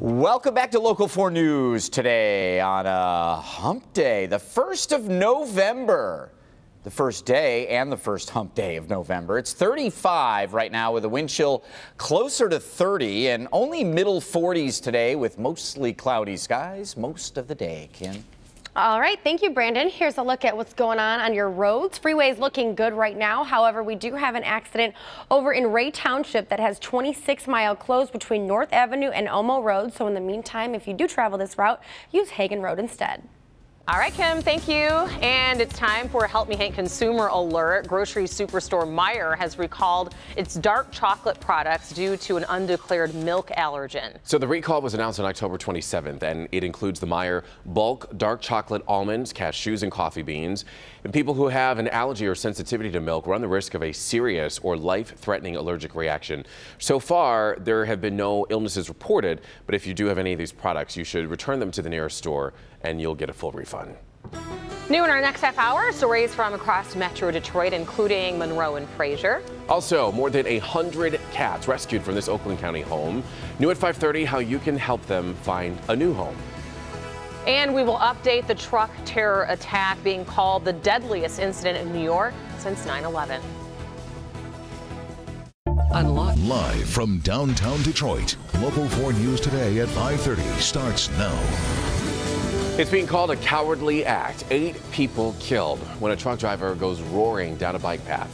Welcome back to Local 4 News today on a hump day, the 1st of November. The first day and the first hump day of November. It's 35 right now with a wind chill closer to 30 and only middle 40s today with mostly cloudy skies most of the day. Kim? All right, thank you, Brandon. Here's a look at what's going on your roads. Freeway's looking good right now. However, we do have an accident over in Ray Township that has 26-mile closed between North Avenue and Omo Road. So in the meantime, if you do travel this route, use Hagen Road instead. All right, Kim, thank you. And it's time for a Help Me Hank consumer alert. Grocery superstore Meijer has recalled its dark chocolate products due to an undeclared milk allergen. So the recall was announced on October 27th, and it includes the Meijer bulk dark chocolate almonds, cashews, and coffee beans. And people who have an allergy or sensitivity to milk run the risk of a serious or life-threatening allergic reaction. So far, there have been no illnesses reported, but if you do have any of these products, you should return them to the nearest store and you'll get a full refund. New in our next half hour, stories from across Metro Detroit, including Monroe and Fraser. Also, more than 100 cats rescued from this Oakland County home. New at 5:30, how you can help them find a new home. And we will update the truck terror attack being called the deadliest incident in New York since 9/11. Unlock. Live from downtown Detroit, Local 4 News Today at 5:30 starts now. It's being called a cowardly act. 8 people killed when a truck driver goes roaring down a bike path.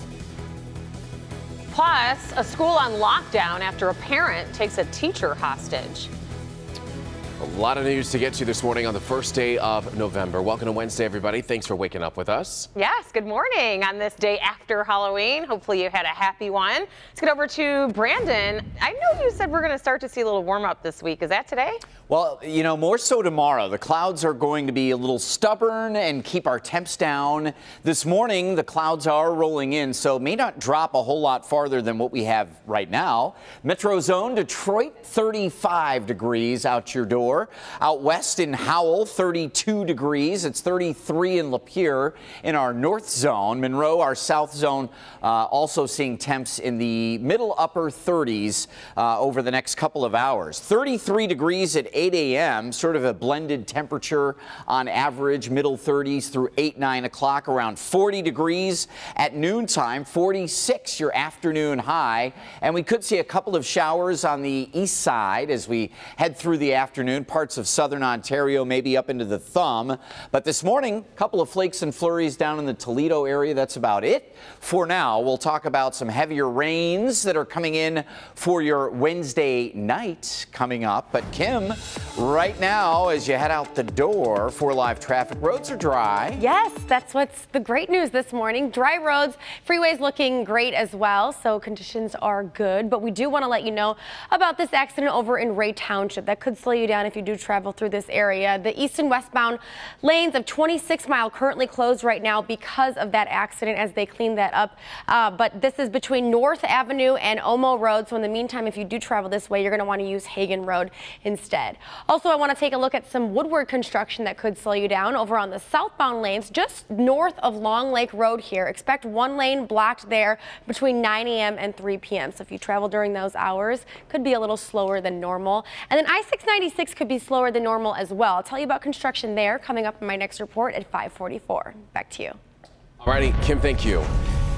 Plus, a school on lockdown after a parent takes a teacher hostage. A lot of news to get to this morning on the first day of November. Welcome to Wednesday, everybody. Thanks for waking up with us. Yes, good morning on this day after Halloween. Hopefully you had a happy one. Let's get over to Brandon. I know you said we're going to start to see a little warm up this week. Is that today? Well, you know, more so tomorrow. The clouds are going to be a little stubborn and keep our temps down. This morning, the clouds are rolling in, so it may not drop a whole lot farther than what we have right now. Metro zone, Detroit, 35 degrees out your door. Out west in Howell, 32 degrees. It's 33 in Lapeer in our north zone. Monroe, our south zone, also seeing temps in the middle upper 30s over the next couple of hours. 33 degrees at 8 a.m., sort of a blended temperature on average, middle 30s through 9 o'clock, around 40 degrees at noontime, 46 your afternoon high. And we could see a couple of showers on the east side as we head through the afternoon, parts of southern Ontario, maybe up into the thumb. But this morning, a couple of flakes and flurries down in the Toledo area. That's about it for now. We'll talk about some heavier rains that are coming in for your Wednesday night coming up. But Kim, right now, as you head out the door for live traffic, roads are dry. Yes, that's what's the great news this morning. Dry roads, freeways looking great as well, so conditions are good. But we do want to let you know about this accident over in Ray Township that could slow you down if you do travel through this area. The east and westbound lanes of 26 Mile currently closed right now because of that accident as they clean that up. But this is between North Avenue and Omo Road. So in the meantime, if you do travel this way, you're going to want to use Hagen Road instead. Also, I want to take a look at some woodward construction that could slow you down over on the southbound lanes just north of Long Lake Road here. Expect one lane blocked there between 9 a.m. and 3 p.m. So if you travel during those hours, could be a little slower than normal. And then I-696 could be slower than normal as well. I'll tell you about construction there coming up in my next report at 5:44. Back to you. All righty, Kim, thank you.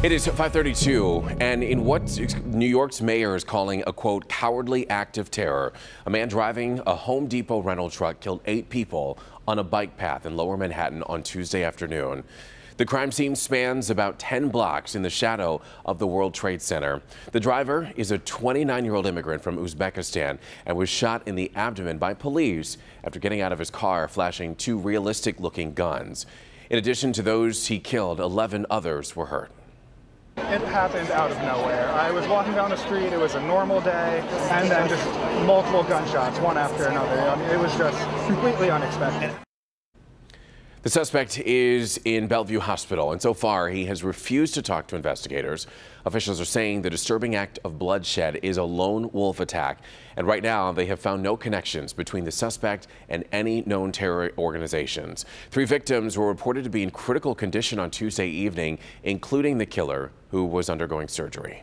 It is 5:32, and in what New York's mayor is calling a, quote, cowardly act of terror, a man driving a Home Depot rental truck killed 8 people on a bike path in Lower Manhattan on Tuesday afternoon. The crime scene spans about 10 blocks in the shadow of the World Trade Center. The driver is a 29-year-old immigrant from Uzbekistan and was shot in the abdomen by police after getting out of his car, flashing 2 realistic-looking guns. In addition to those he killed, 11 others were hurt. It happened out of nowhere. I was walking down the street, it was a normal day, and then just multiple gunshots, one after another. I mean, it was just completely unexpected. The suspect is in Bellevue Hospital, and so far he has refused to talk to investigators. Officials are saying the disturbing act of bloodshed is a lone wolf attack, and right now they have found no connections between the suspect and any known terror organizations. 3 victims were reported to be in critical condition on Tuesday evening, including the killer, who was undergoing surgery.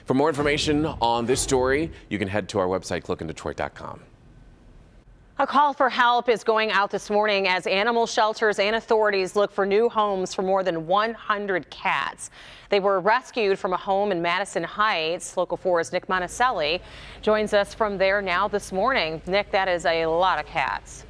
For more information on this story, you can head to our website, clickindetroit.com. A call for help is going out this morning as animal shelters and authorities look for new homes for more than 100 cats. They were rescued from a home in Madison Heights. Local 4's Nick Monticelli joins us from there now this morning. Nick, that is a lot of cats.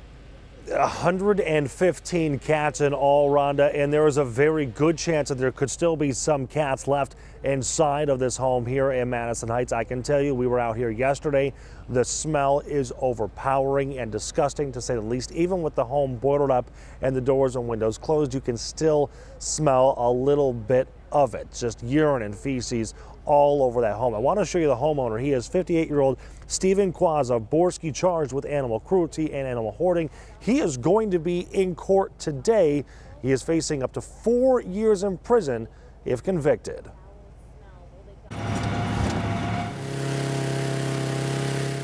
115 cats in all, Rhonda, and there is a very good chance that there could still be some cats left inside of this home here in Madison Heights. I can tell you, we were out here yesterday. The smell is overpowering and disgusting, to say the least. Even with the home boarded up and the doors and windows closed, you can still smell a little bit of it. Just urine and feces all over that home. I want to show you the homeowner. He is 58-year-old Stephen Kwazaborski, charged with animal cruelty and animal hoarding. He is going to be in court today. He is facing up to 4 years in prison if convicted.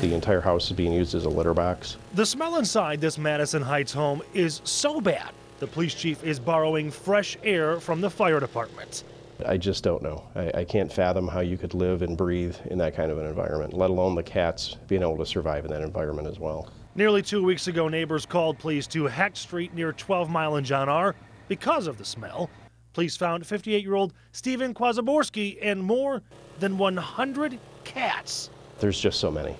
The entire house is being used as a litter box. The smell inside this Madison Heights home is so bad, the police chief is borrowing fresh air from the fire department. I just don't know. I can't fathom how you could live and breathe in that kind of an environment, let alone the cats being able to survive in that environment as well. Nearly 2 weeks ago, neighbors called police to Hecht Street near 12 Mile and John R. because of the smell. Police found 58-year-old Stephen Kwazaborski and more than 100 cats. There's just so many.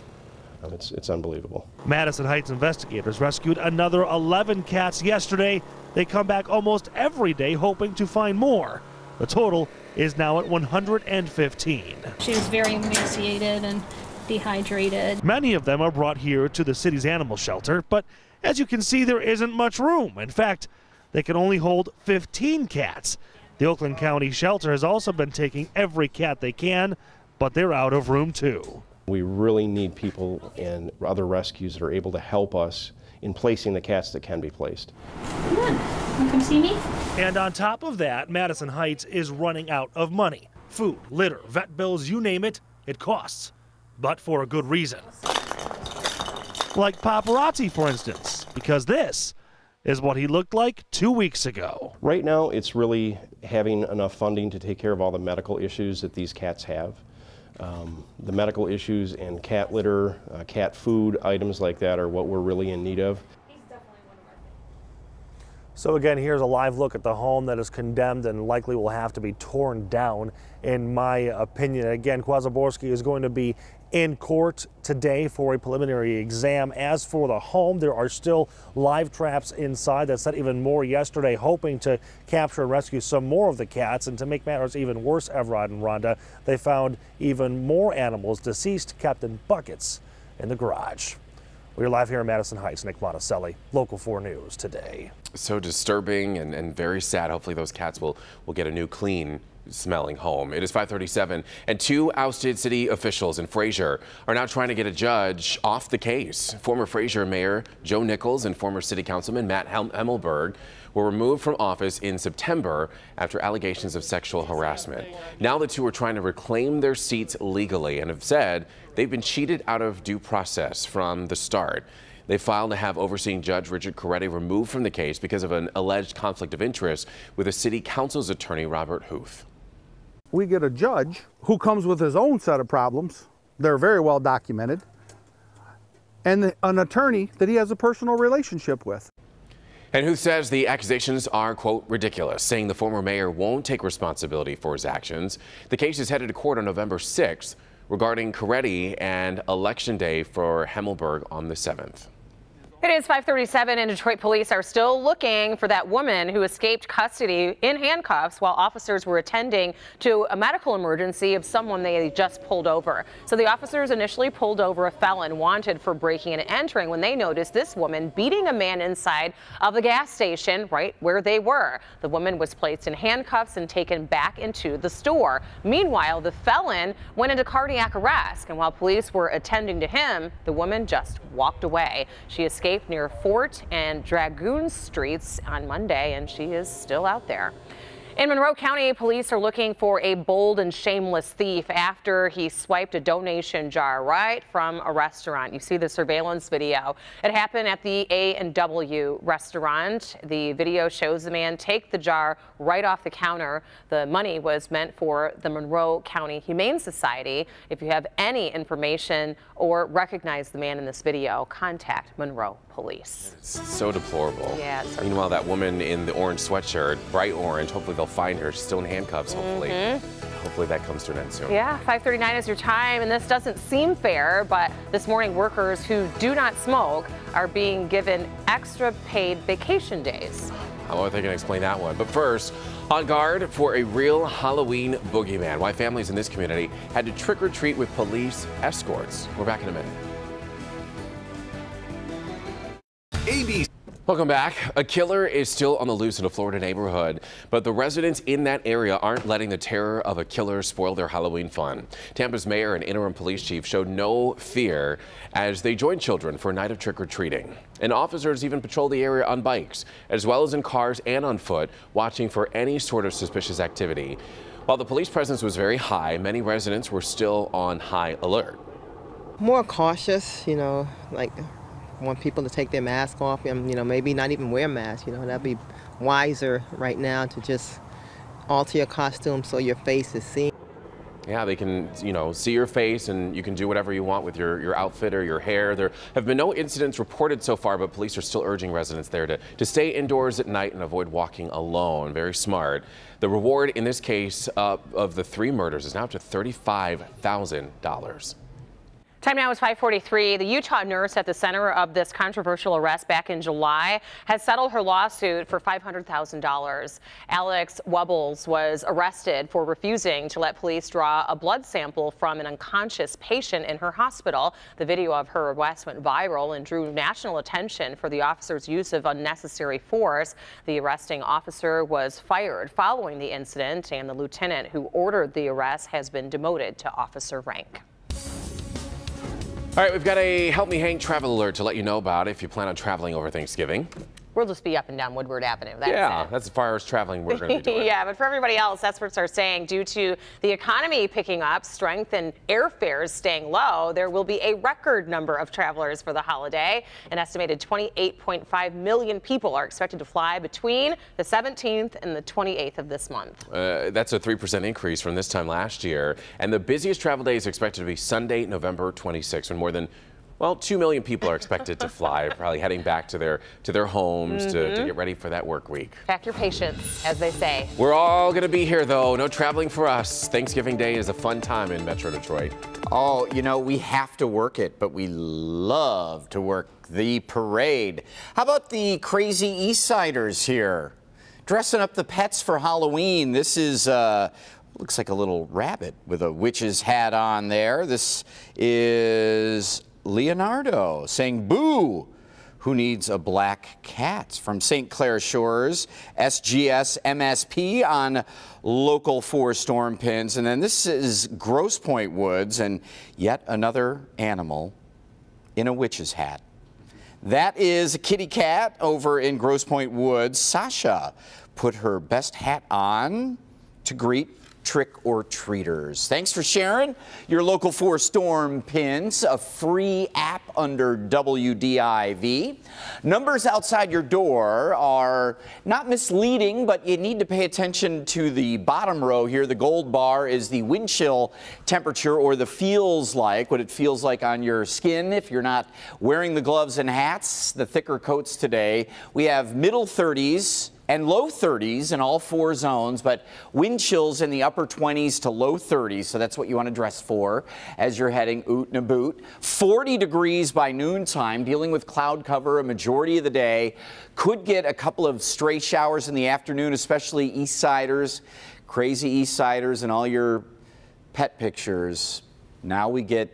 It's unbelievable. Madison Heights investigators rescued another 11 cats yesterday. They come back almost every day hoping to find more. The total is now at 115. She was very emaciated and dehydrated. Many of them are brought here to the city's animal shelter, but as you can see, there isn't much room. In fact, they can only hold 15 cats. The Oakland County shelter has also been taking every cat they can, but they're out of room too. We really need people and other rescues that are able to help us in placing the cats that can be placed. Come on, you come see me? And on top of that, Madison Heights is running out of money. Food, litter, vet bills, you name it, it costs. But for a good reason. Like paparazzi, for instance, because this is what he looked like 2 weeks ago. Right now, it's really having enough funding to take care of all the medical issues that these cats have. The medical issues and cat litter, cat food, items like that are what we're really in need of. So again, here's a live look at the home that is condemned and likely will have to be torn down, in my opinion. Again, Kwazaborski is going to be in court today for a preliminary exam. As for the home, there are still live traps inside that set even more yesterday, hoping to capture and rescue some more of the cats. And to make matters even worse, Evrod and Rhonda, they found even more animals deceased kept in buckets in the garage. We're live here in Madison Heights. Nick Monticelli, Local 4 News today. So disturbing and very sad. Hopefully those cats will get a new clean smelling home. It is 5:37 and 2 ousted city officials in Fraser are now trying to get a judge off the case. Former Fraser Mayor Joe Nichols and former city councilman Matt Hemmelberg were removed from office in September after allegations of sexual harassment. Now the two are trying to reclaim their seats legally and have said they've been cheated out of due process from the start. They filed to have overseeing Judge Richard Coretti removed from the case because of an alleged conflict of interest with the city council's attorney, Robert Huth. We get a judge who comes with his own set of problems. They're very well documented. And an attorney that he has a personal relationship with. And Huth says the accusations are, quote, ridiculous, saying the former mayor won't take responsibility for his actions. The case is headed to court on November 6th regarding Coretti and Election Day for Hemmelberg on the 7th. It is 5:37 and Detroit police are still looking for that woman who escaped custody in handcuffs while officers were attending to a medical emergency of someone they just pulled over. So the officers initially pulled over a felon wanted for breaking and entering when they noticed this woman beating a man inside of the gas station right where they were. The woman was placed in handcuffs and taken back into the store. Meanwhile, the felon went into cardiac arrest, and while police were attending to him, the woman just walked away. She escaped near Fort and Dragoon Streets on Monday, and she is still out there. In Monroe County, police are looking for a bold and shameless thief after he swiped a donation jar right from a restaurant. You see the surveillance video. It happened at the A&W restaurant. The video shows the man take the jar right off the counter. The money was meant for the Monroe County Humane Society. If you have any information or recognize the man in this video, contact Monroe Police. It's so deplorable. Yeah. Meanwhile, that woman in the orange sweatshirt, bright orange, hopefully they'll find her. She's still in handcuffs, hopefully. Hopefully that comes to an end soon. Yeah, 5:39 is your time, and this doesn't seem fair, but this morning workers who do not smoke are being given extra paid vacation days. I wonder if they can explain that one. But first, on guard for a real Halloween boogeyman. Why families in this community had to trick or treat with police escorts. We're back in a minute. Welcome back. A killer is still on the loose in a Florida neighborhood, but the residents in that area aren't letting the terror of a killer spoil their Halloween fun. Tampa's mayor and interim police chief showed no fear as they joined children for a night of trick-or-treating. And officers even patrol the area on bikes, as well as in cars and on foot, watching for any sort of suspicious activity. While the police presence was very high, many residents were still on high alert. More cautious, like want people to take their mask off and, maybe not even wear masks. That'd be wiser right now to just alter your costume so your face is seen. Yeah, they can, see your face and you can do whatever you want with your outfit or your hair. There have been no incidents reported so far, but police are still urging residents there to stay indoors at night and avoid walking alone. Very smart. The reward in this case of the 3 murders is now up to $35,000. Time now is 5:43. The Utah nurse at the center of this controversial arrest back in July has settled her lawsuit for $500,000. Alex Wubbles was arrested for refusing to let police draw a blood sample from an unconscious patient in her hospital. The video of her arrest went viral and drew national attention for the officer's use of unnecessary force. The arresting officer was fired following the incident, and the lieutenant who ordered the arrest has been demoted to officer rank. All right, we've got a Help Me Hank travel alert to let you know about if you plan on traveling over Thanksgiving. We'll just be up and down Woodward Avenue. That's yeah, it. That's as far as traveling we're going to be doing. Yeah, but for everybody else, experts are saying due to the economy picking up, strength and airfares staying low, there will be a record number of travelers for the holiday. An estimated 28.5 million people are expected to fly between the 17th and the 28th of this month. That's a 3% increase from this time last year. And the busiest travel day is expected to be Sunday, November 26th, when more than 2 million people are expected to fly, probably heading back to their homes to get ready for that work week. Pack your patience, as they say. We're all going to be here, though. No traveling for us. Thanksgiving Day is a fun time in Metro Detroit. Oh, we have to work it, but we love to work the parade. How about the crazy East Siders here? Dressing up the pets for Halloween. This is looks like a little rabbit with a witch's hat on there. This is Leonardo saying boo. Who needs a black cat? From St. Clair Shores, SGS MSP on local 4 storm pins. And then this is Grosse Pointe Woods and yet another animal in a witch's hat. That is a kitty cat over in Grosse Pointe Woods. Sasha put her best hat on to greet trick-or-treaters. Thanks for sharing your local 4 storm pins, a free app under WDIV. Numbers outside your door are not misleading, but you need to pay attention to the bottom row here. The gold bar is the wind chill temperature, or the feels like, what it feels like on your skin if you're not wearing the gloves and hats, the thicker coats today. We have middle 30s and low 30s in all 4 zones, but wind chills in the upper 20s to low 30s, so that's what you want to dress for as you're heading oot and a boot. 40 degrees by noontime, dealing with cloud cover a majority of the day. Could get a couple of stray showers in the afternoon, especially East Siders, crazy East Siders and all your pet pictures. Now we get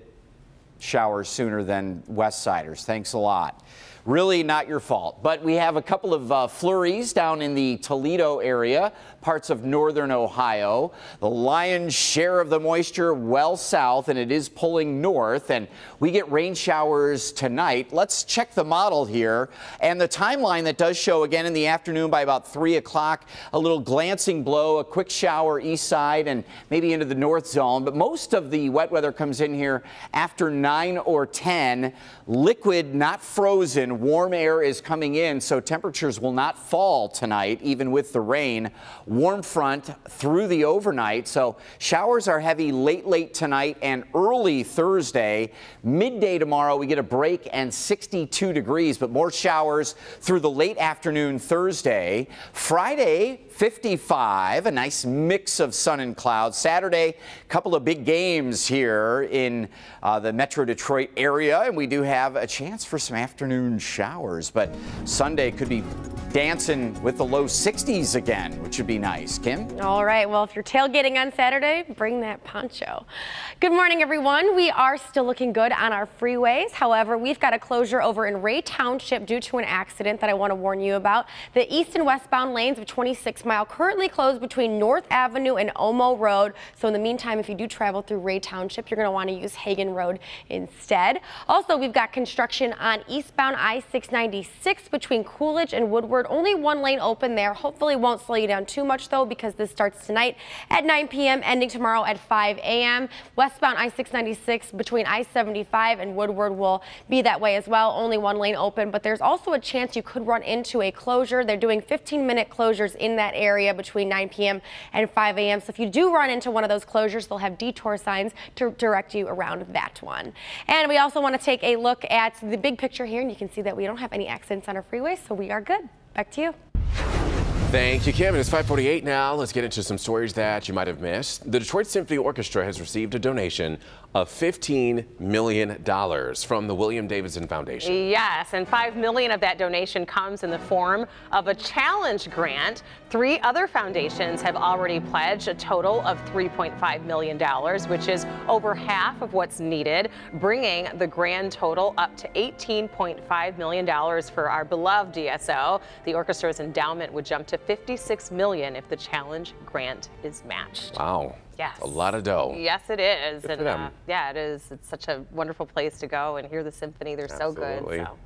showers sooner than West Siders. Thanks a lot. really not your fault. But we have a couple of flurries down in the Toledo area, parts of northern Ohio. The lion's share of the moisture well south, and it is pulling north, and we get rain showers tonight. Let's check the model here, and the timeline that does show again in the afternoon by about 3 o'clock, a little glancing blow, a quick shower east side and maybe into the north zone, but most of the wet weather comes in here after 9 or 10. Liquid, not frozen, warm air is coming in, so temperatures will not fall tonight, even with the rain. Warm front through the overnight, so showers are heavy late tonight and early Thursday. Midday tomorrow, we get a break and 62 degrees, but more showers through the late afternoon Thursday. Friday, 55, a nice mix of sun and clouds. Saturday, a couple of big games here in the Metro Detroit area, and we do have a chance for some afternoon showers, but Sunday could be dancing with the low 60s again, which would be nice. Kim? All right, well, if you're tailgating on Saturday, bring that poncho. Good morning, everyone. We are still looking good on our freeways. However, we've got a closure over in Ray Township due to an accident that I want to warn you about. The east and westbound lanes of 26 Mile currently closed between North Avenue and Omo Road. So in the meantime, if you do travel through Ray Township, you're going to want to use Hagen Road instead. Also, we've got construction on eastbound I-696 between Coolidge and Woodward. Only one lane open there. Hopefully won't slow you down too much though, because this starts tonight at 9 p.m. ending tomorrow at 5 a.m. Westbound I-696 between I-75 and Woodward will be that way as well. Only one lane open, but there's also a chance you could run into a closure. They're doing 15-minute closures in that area between 9 p.m. and 5 a.m. So if you do run into one of those closures, they'll have detour signs to direct you around that one. And we also want to take a look at the big picture here, and you can see that we don't have any accidents on our freeways, so we are good. Back to you. Thank you, Kim. It's 5:48 now. Let's get into some stories that you might have missed. The Detroit Symphony Orchestra has received a donation of $15 million from the William Davidson Foundation. Yes, and $5 million of that donation comes in the form of a challenge grant. 3 other foundations have already pledged a total of $3.5 million, which is over half of what's needed, bringing the grand total up to $18.5 million for our beloved DSO. The orchestra's endowment would jump to $56 million if the challenge grant is matched. Wow. Yes. A lot of dough. Yes, it is. Good for them. Yeah, it is. It's such a wonderful place to go and hear the symphony. They're Absolutely. so good. So.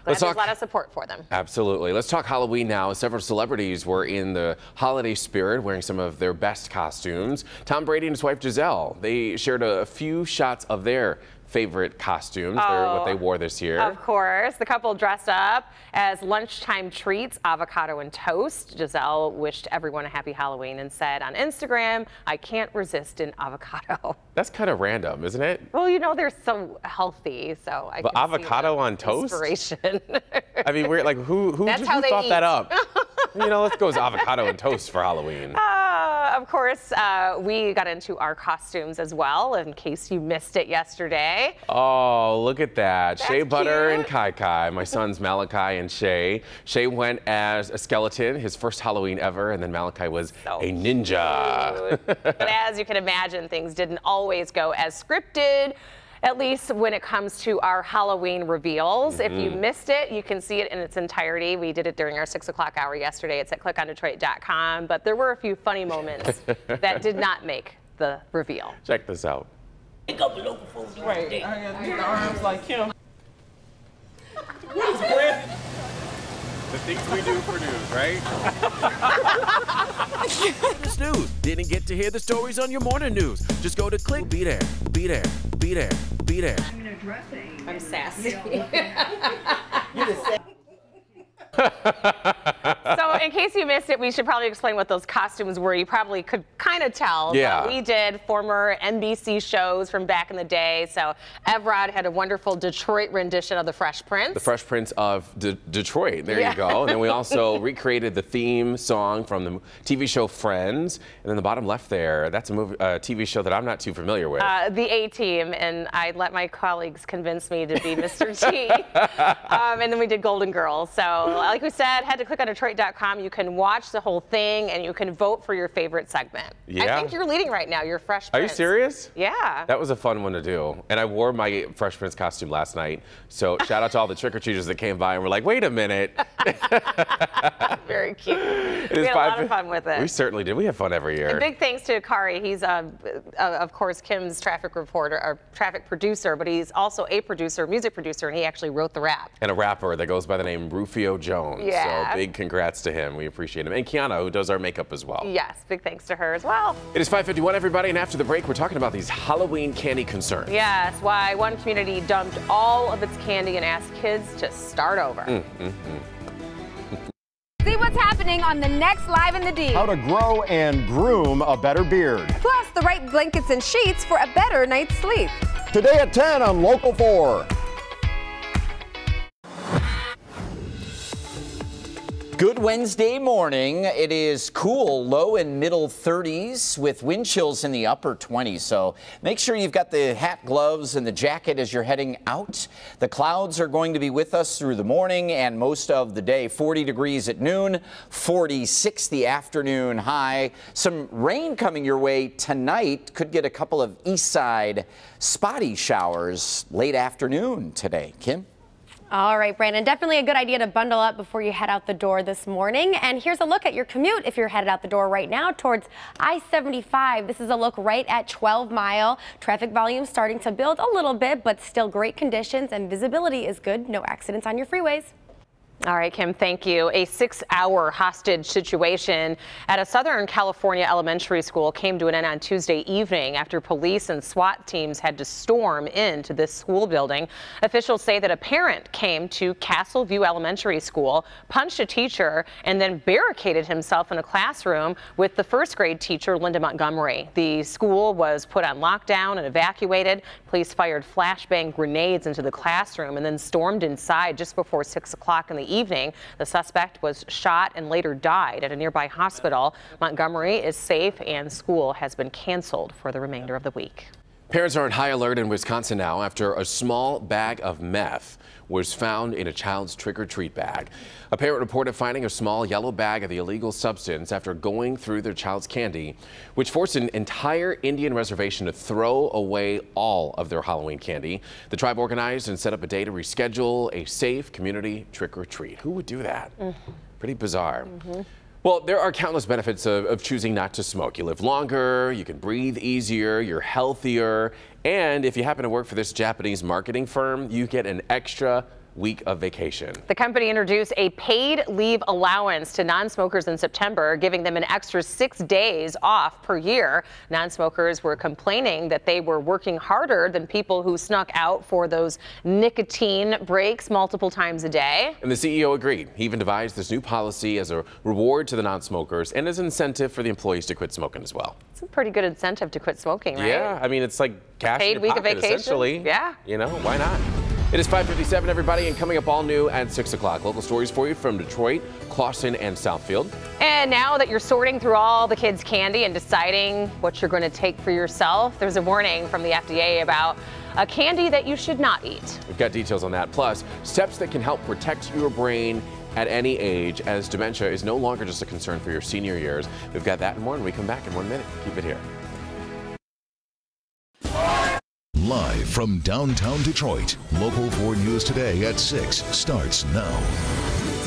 Let's There's talk, a lot of support for them. Absolutely. Let's talk Halloween now. Several celebrities were in the holiday spirit, wearing some of their best costumes. Tom Brady and his wife Giselle, they shared a few shots of their favorite costumes, what they wore this year. Of course. The couple dressed up as lunchtime treats, avocado and toast. Giselle wished everyone a happy Halloween and said on Instagram, "I can't resist an avocado." That's kind of random, isn't it? Well, you know, they're so healthy, so I can avocado see on toast? inspiration. I mean, we're like, who thought that up? You know, let's go with avocado and toast for Halloween. Of course, we got into our costumes as well, in case you missed it yesterday. Oh, look at that. That's Shea Butter cute. and Kai Kai. My sons Malachi and Shay. Shay went as a skeleton, his first Halloween ever, and then Malachi was a ninja. But as you can imagine, things didn't always go as scripted, at least when it comes to our Halloween reveals. If you missed it, you can see it in its entirety. We did it during our 6 o'clock hour yesterday. It's at clickondetroit.com. But there were a few funny moments that did not make the reveal. Check this out. Right. I got the arms like him. What is Brad? The things we do for news, right? This news. Didn't get to hear the stories on your morning news. Just go to click. Be there. Be there. Be there. Be there. I'm sassy. So in case you missed it, we should probably explain what those costumes were. You probably could kind of tell. Yeah. But we did former NBC shows from back in the day. So Evrod had a wonderful Detroit rendition of The Fresh Prince. The Fresh Prince of Detroit. There you go. And then we also recreated the theme song from the TV show Friends. And then the bottom left there, that's a TV show that I'm not too familiar with. The A-Team, and I let my colleagues convince me to be Mr. T. And then we did Golden Girls. So like we said, head to clickondetroit.com tricklebeat.com. You can watch the whole thing and you can vote for your favorite segment. Yeah. I think you're leading right now. You're Fresh Are you Prince. serious? Yeah. That was a fun one to do. And I wore my Fresh Prince costume last night. So shout out to all the trick-or-treaters that came by and were like, wait a minute. Very cute. We had a lot of fun with it. We certainly did. We have fun every year. And big thanks to Kari. He's, of course, Kim's traffic reporter, or traffic producer, but he's also a producer, music producer, and he actually wrote the rap. And a rapper that goes by the name Rufio Jones. Yeah. So big congrats to him. We appreciate him. And Kiana, who does our makeup as well. Yes, big thanks to her as well. It is 5:51, everybody, and after the break, we're talking about these Halloween candy concerns. Yes, why one community dumped all of its candy and asked kids to start over. See what's happening on the next Live in the D. How to grow and groom a better beard. Plus, the right blankets and sheets for a better night's sleep. Today at 10 on Local 4. Good Wednesday morning. It is cool, low and middle 30s with wind chills in the upper 20s. So make sure you've got the hat, gloves, and the jacket as you're heading out. The clouds are going to be with us through the morning and most of the day. 40 degrees at noon, 46 the afternoon high. Some rain coming your way tonight. Could get a couple of east side spotty showers late afternoon today. Kim? All right, Brandon, definitely a good idea to bundle up before you head out the door this morning. And here's a look at your commute if you're headed out the door right now towards I-75. This is a look right at 12 Mile. Traffic volume starting to build a little bit, but still great conditions and visibility is good. No accidents on your freeways. All right, Kim, thank you. A 6-hour hostage situation at a Southern California elementary school came to an end on Tuesday evening after police and SWAT teams had to storm into this school building. Officials say that a parent came to Castle View Elementary School, punched a teacher, and then barricaded himself in a classroom with the first grade teacher, Linda Montgomery. The school was put on lockdown and evacuated. Police fired flashbang grenades into the classroom and then stormed inside just before 6 o'clock in the evening. The suspect was shot and later died at a nearby hospital. Montgomery is safe and school has been canceled for the remainder of the week. Parents are on high alert in Wisconsin now after a small bag of meth was found in a child's trick-or-treat bag. A parent reported finding a small yellow bag of the illegal substance after going through their child's candy, which forced an entire Indian reservation to throw away all of their Halloween candy. The tribe organized and set up a day to reschedule a safe community trick-or-treat. Who would do that? Pretty bizarre. Well, there are countless benefits of choosing not to smoke. You live longer, you can breathe easier, you're healthier, and if you happen to work for this Japanese marketing firm, you get an extra week of vacation. The company introduced a paid leave allowance to non-smokers in September, giving them an extra 6 days off per year. Non-smokers were complaining that they were working harder than people who snuck out for those nicotine breaks multiple times a day. And the CEO agreed. He even devised this new policy as a reward to the non-smokers and as an incentive for the employees to quit smoking as well. It's a pretty good incentive to quit smoking, right? Yeah, I mean, it's like cash paid in your week pocket, of vacation. essentially. Yeah. You know, why not? It is 5:57, everybody, and coming up all new at 6 o'clock. Local stories for you from Detroit, Clawson, and Southfield. And now that you're sorting through all the kids' candy and deciding what you're going to take for yourself, there's a warning from the FDA about a candy that you should not eat. We've got details on that, plus steps that can help protect your brain at any age, as dementia is no longer just a concern for your senior years. We've got that and more when we come back in 1 minute. Keep it here. Live from downtown Detroit, Local 4 News Today at 6 starts now.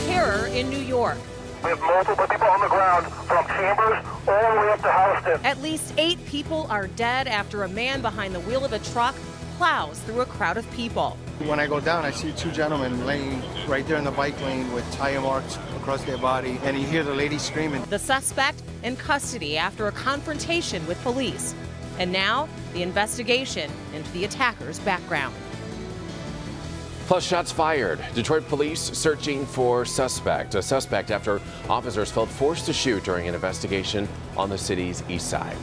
Terror in New York. We have multiple people on the ground from Chambers all the way up to Houston. At least 8 people are dead after a man behind the wheel of a truck plows through a crowd of people. When I go down, I see 2 gentlemen laying right there in the bike lane with tire marks across their body, and you hear the lady screaming. The suspect in custody after a confrontation with police. And now, the investigation into the attacker's background. Plus, shots fired. Detroit police searching for a suspect after officers felt forced to shoot during an investigation on the city's east side.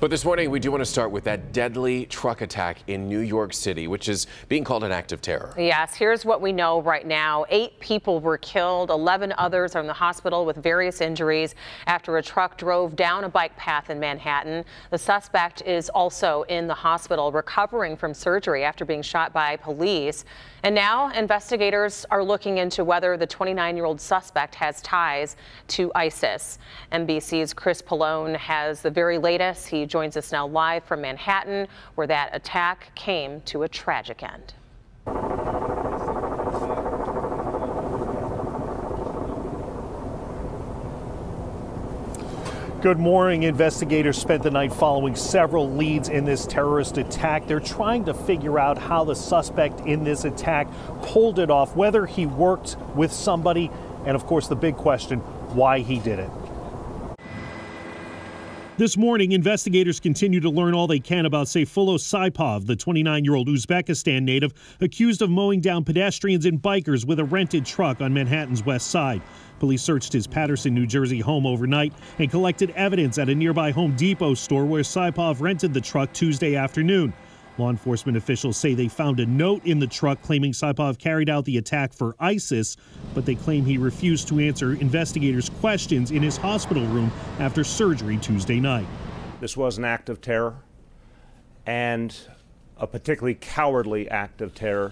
But this morning, we do want to start with that deadly truck attack in New York City, which is being called an act of terror. Yes, here's what we know right now. 8 people were killed. 11 others are in the hospital with various injuries after a truck drove down a bike path in Manhattan. The suspect is also in the hospital recovering from surgery after being shot by police. And now investigators are looking into whether the 29-year-old suspect has ties to ISIS. NBC's Chris Pallone has the very latest. He joins us now live from Manhattan, where that attack came to a tragic end. Good morning. Investigators spent the night following several leads in this terrorist attack. They're trying to figure out how the suspect in this attack pulled it off, whether he worked with somebody, and of course the big question, why he did it. This morning, investigators continue to learn all they can about Sayfullo Saipov, the 29-year-old Uzbekistan native accused of mowing down pedestrians and bikers with a rented truck on Manhattan's west side. Police searched his Paterson, New Jersey home overnight and collected evidence at a nearby Home Depot store where Saipov rented the truck Tuesday afternoon. Law enforcement officials say they found a note in the truck claiming Saipov carried out the attack for ISIS, but they claim he refused to answer investigators' questions in his hospital room after surgery Tuesday night. This was an act of terror, and a particularly cowardly act of terror.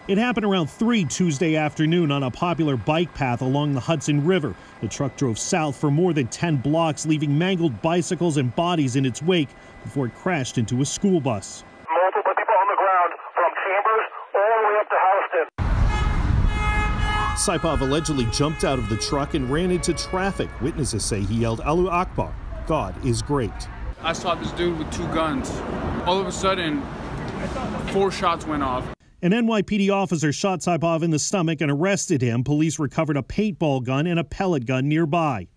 It happened around 3 Tuesday afternoon on a popular bike path along the Hudson River. The truck drove south for more than 10 blocks, leaving mangled bicycles and bodies in its wake before it crashed into a school bus. Multiple people on the ground from Chambers all the way up to Houston. Saipov allegedly jumped out of the truck and ran into traffic. Witnesses say he yelled, "Allahu Akbar, God is great." I saw this dude with 2 guns. All of a sudden, 4 shots went off. An NYPD officer shot Saipov in the stomach and arrested him. Police recovered a paintball gun and a pellet gun nearby.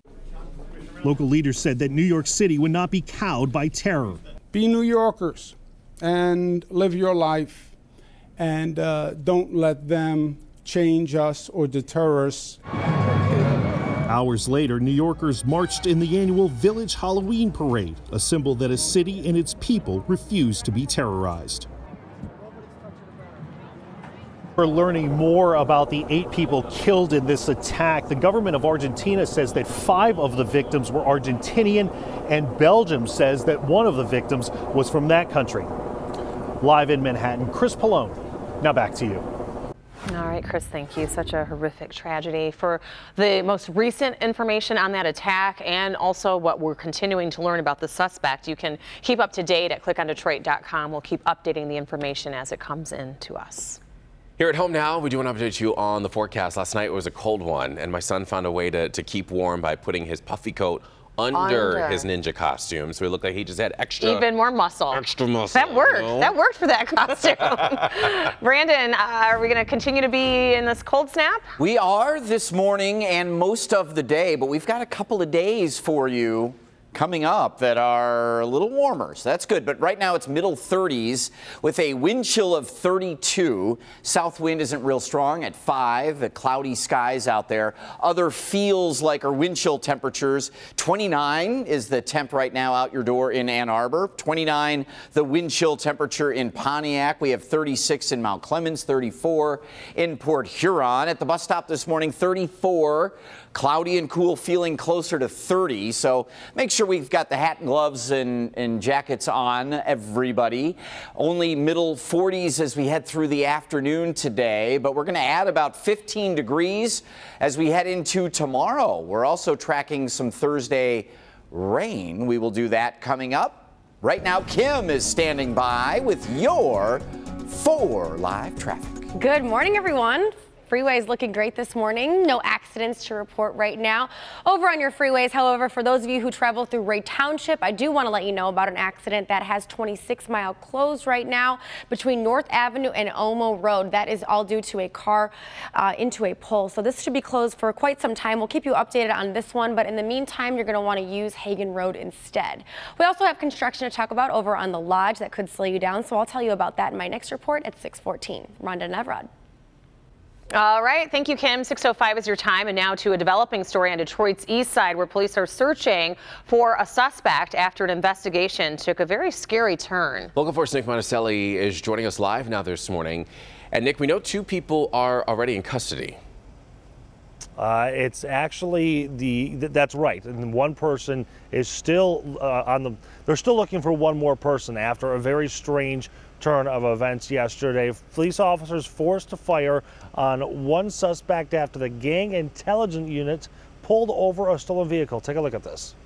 Local leaders said that New York City would not be cowed by terror. Be New Yorkers and live your life, and don't let them change us or deter us. Hours later, New Yorkers marched in the annual Village Halloween Parade, a symbol that a city and its people refuse to be terrorized. We're learning more about the 8 people killed in this attack. The government of Argentina says that 5 of the victims were Argentinian, and Belgium says that 1 of the victims was from that country. Live in Manhattan, Chris Pallone. Now back to you. All right, Chris, thank you. Such a horrific tragedy. For the most recent information on that attack and also what we're continuing to learn about the suspect, you can keep up to date at clickondetroit.com. We'll keep updating the information as it comes in to us. Here at home now, we do want to update you on the forecast. Last night it was a cold one, and my son found a way to keep warm by putting his puffy coat under his ninja costume, so he looked like he just had Even more muscle. Extra muscle. That worked. You know? That worked for that costume. Brandon, are we going to continue to be in this cold snap? We are this morning and most of the day, but we've got a couple of days for you coming up that are a little warmer, so that's good. But right now it's middle 30s with a wind chill of 32. South wind isn't real strong at 5. Cloudy skies out there. Other feels like our wind chill temperatures. 29 is the temp right now out your door in Ann Arbor. 29 the wind chill temperature in Pontiac. We have 36 in Mount Clemens, 34 in Port Huron. At the bus stop this morning, 34. Cloudy and cool, feeling closer to 30. So make sure we've got the hat and gloves and jackets on, everybody. Only middle 40s as we head through the afternoon today, but we're going to add about 15 degrees as we head into tomorrow. We're also tracking some Thursday rain. We will do that coming up. Right now, Kim is standing by with your 4 live traffic. Good morning, everyone. Freeways looking great this morning. No accidents to report right now over on your freeways. However, for those of you who travel through Ray Township, I do want to let you know about an accident that has 26 Mile closed right now between North Avenue and Omo Road. That is all due to a car into a pole. So this should be closed for quite some time. We'll keep you updated on this one, but in the meantime, you're going to want to use Hagen Road instead. We also have construction to talk about over on the Lodge that could slow you down, so I'll tell you about that in my next report at 6:14. Rhonda and Evrod. All right. Thank you, Kim. 6:05 is your time. And now to a developing story on Detroit's east side where police are searching for a suspect after an investigation took a very scary turn. Local 4's Nick Monticelli is joining us live now this morning. And Nick, we know 2 people are already in custody. It's actually that's right. And one person is still they're still looking for one more person after a very strange turn of events yesterday. Police officers forced to fire on one suspect after the gang intelligence unit pulled over a stolen vehicle. Take a look at this.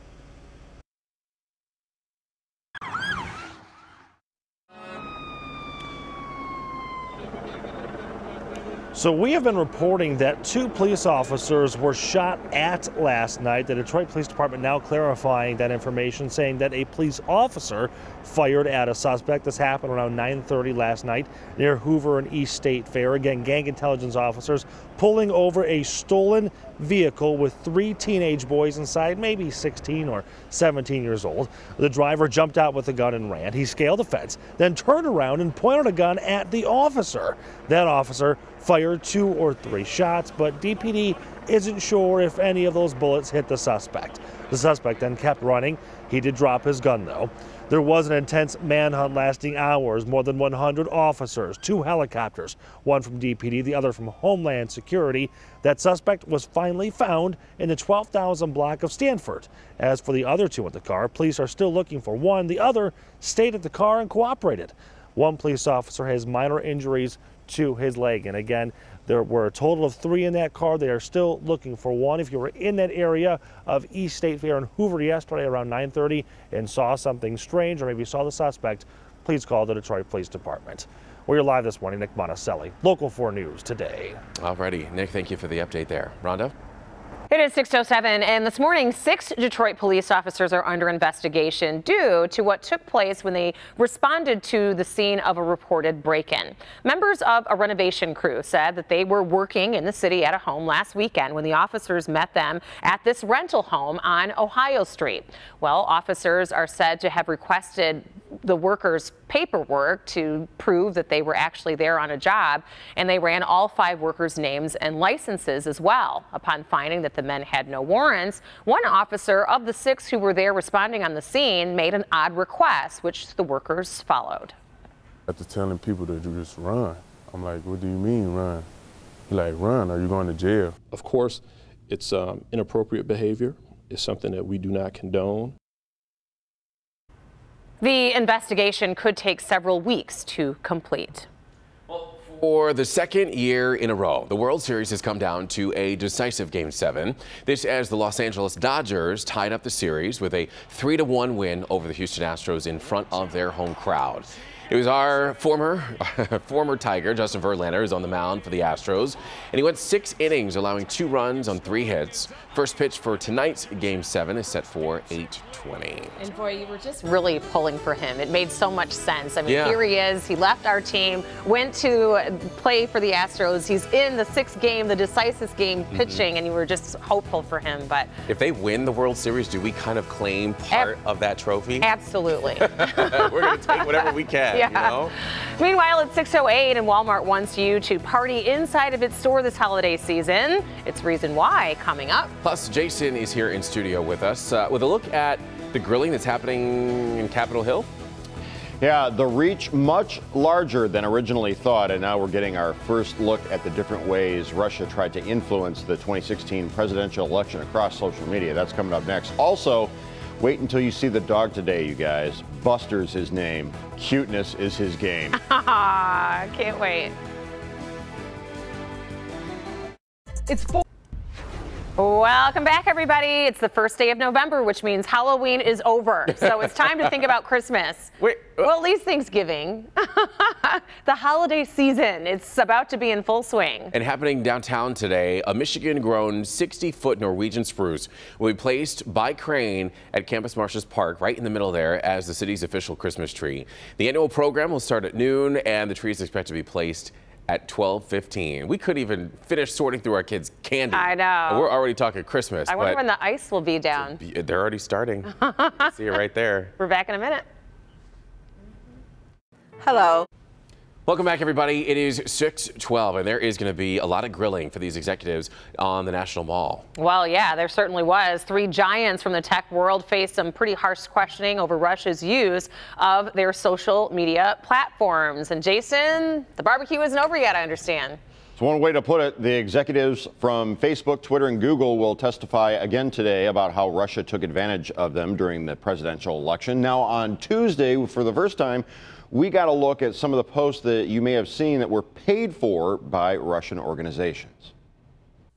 So we have been reporting that 2 police officers were shot at last night. The Detroit Police Department now clarifying that information, saying that a police officer fired at a suspect. This happened around 9:30 last night near Hoover and East State Fair. Again, gang intelligence officers pulling over a stolen vehicle with 3 teenage boys inside, maybe 16 or 17 years old. The driver jumped out with a gun and ran. He scaled a fence, then turned around and pointed a gun at the officer. That officer fired 2 or 3 shots, but DPD isn't sure if any of those bullets hit the suspect. The suspect then kept running. He did drop his gun, though. There was an intense manhunt lasting hours, more than 100 officers, 2 helicopters, one from DPD, the other from Homeland Security. That suspect was finally found in the 12,000 block of Stanford. As for the other 2 in the car, police are still looking for one. The other stayed at the car and cooperated. One police officer has minor injuries to his leg. And again, there were a total of 3 in that car. They are still looking for one. If you were in that area of East State Fair in Hoover yesterday around 9:30 and saw something strange or maybe saw the suspect, please call the Detroit Police Department. We're live this morning. Nick Monticelli, Local 4 News Today. Alrighty, Nick, thank you for the update there. Rhonda? It is 6:07, and this morning 6 Detroit police officers are under investigation due to what took place when they responded to the scene of a reported break-in. Members of a renovation crew said that they were working in the city at a home last weekend when the officers met them at this rental home on Ohio Street. Well, officers are said to have requested the workers' paperwork to prove that they were actually there on a job, and they ran all 5 workers' names and licenses as well. Upon finding that the men had no warrants, one officer of the 6 who were there responding on the scene made an odd request, which the workers followed. After telling people to just run, I'm like, what do you mean run? He's like, run, or you're going to jail. Of course, it's inappropriate behavior. It's something that we do not condone. The investigation could take several weeks to complete. For the 2nd year in a row, the World Series has come down to a decisive Game 7. This as the Los Angeles Dodgers tied up the series with a 3-1 win over the Houston Astros in front of their home crowd. It was our former Tiger, Justin Verlander, is on the mound for the Astros, and he went 6 innings, allowing 2 runs on 3 hits. First pitch for tonight's Game 7 is set for 8:20. And boy, you were just really pulling for him. It made so much sense. I mean, Yeah. Here he is. He left our team, went to play for the Astros. He's in the 6th game, the decisive game, pitching, and you were just hopeful for him. But If they win the World Series, do we kind of claim part of that trophy? absolutely. We're going to take whatever we can, you know? Meanwhile, it's 6:08 and Walmart wants you to party inside of its store this holiday season. It's Reason Why coming up. Plus, Jason is here in studio with us with a look at the grilling that's happening in Capitol Hill. Yeah, the reach much larger than originally thought, and now we're getting our first look at the different ways Russia tried to influence the 2016 presidential election across social media. That's coming up next. Also, wait until you see the dog today, you guys. Buster's his name. Cuteness is his game. Can't wait. It's Welcome back, everybody. It's the first day of November, which means Halloween is over. So it's time to think about Christmas. Well, at least Thanksgiving. The holiday season, it's about to be in full swing. And happening downtown today, a Michigan-grown 60-foot Norwegian spruce will be placed by crane at Campus Martius Park, right in the middle there, as the city's official Christmas tree. The annual program will start at noon, and the tree is expected to be placed at 12:15. We couldn't even finish sorting through our kids' candy. I know. And we're already talking Christmas. I wonder when the ice will be down. They're already starting. See it right there. We're back in a minute. Hello. Welcome back, everybody. It is 6:12, and there is going to be a lot of grilling for these executives on the National Mall. Well, yeah, there certainly was. Three giants from the tech world faced some pretty harsh questioning over Russia's use of their social media platforms. And Jason, the barbecue isn't over yet, I understand. So one way to put it, the executives from Facebook, Twitter, and Google will testify again today about how Russia took advantage of them during the presidential election. Now, on Tuesday, for the first time, we got a look at some of the posts that you may have seen that were paid for by Russian organizations.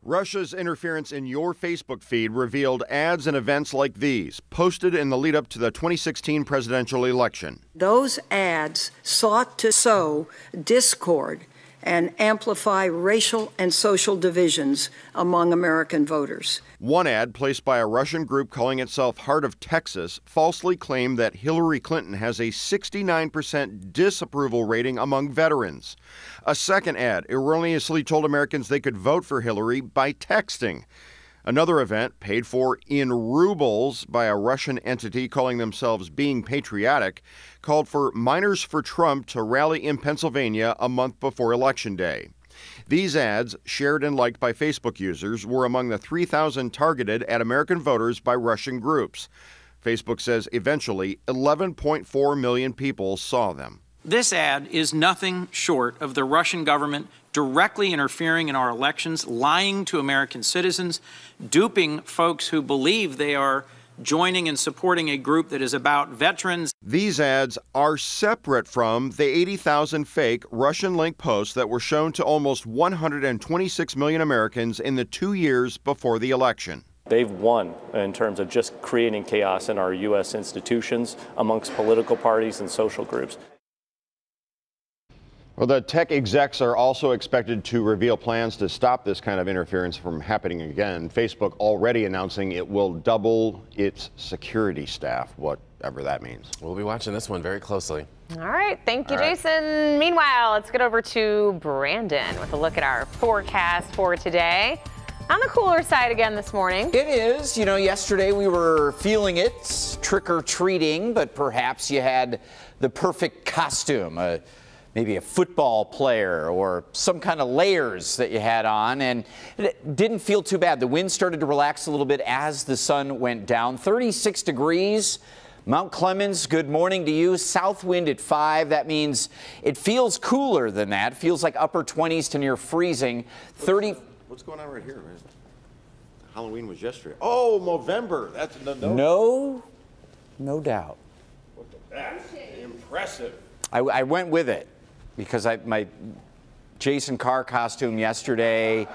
Russia's interference in your Facebook feed revealed ads and events like these, posted in the lead up to the 2016 presidential election. Those ads sought to sow discord and amplify racial and social divisions among American voters. One ad placed by a Russian group calling itself Heart of Texas falsely claimed that Hillary Clinton has a 69% disapproval rating among veterans. A second ad erroneously told Americans they could vote for Hillary by texting. Another event, paid for in rubles by a Russian entity calling themselves Being Patriotic, called for Miners for Trump to rally in Pennsylvania a month before Election Day. These ads, shared and liked by Facebook users, were among the 3,000 targeted at American voters by Russian groups. Facebook says eventually 11.4 million people saw them. This ad is nothing short of the Russian government directly interfering in our elections, lying to American citizens, duping folks who believe they are joining and supporting a group that is about veterans. These ads are separate from the 80,000 fake Russian link posts that were shown to almost 126 million Americans in the 2 years before the election. They've won in terms of just creating chaos in our U.S. institutions amongst political parties and social groups. Well, the tech execs are also expected to reveal plans to stop this kind of interference from happening again. Facebook already announcing it will double its security staff, whatever that means. We'll be watching this one very closely. All right. Thank you, Jason. Meanwhile, let's get over to Brandon with a look at our forecast for today. On the cooler side again this morning. It is. You know, yesterday we were feeling it, trick-or-treating, but perhaps you had the perfect costume. Maybe a football player or some kind of layers that you had on, and it didn't feel too bad. The wind started to relax a little bit as the sun went down. 36 degrees. Mount Clemens, good morning to you. South wind at 5. That means it feels cooler than that. It feels like upper 20s to near freezing. 30. What's going on right here, man? Halloween was yesterday. Oh, November. That's no doubt. Look at that. Impressive. I went with it. Because my Jason Carr costume yesterday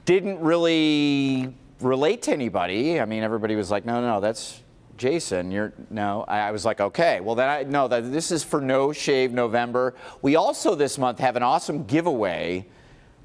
didn't really relate to anybody. I mean, everybody was like, no, that's Jason. I was like, okay, well then this is for No Shave November. We also this month have an awesome giveaway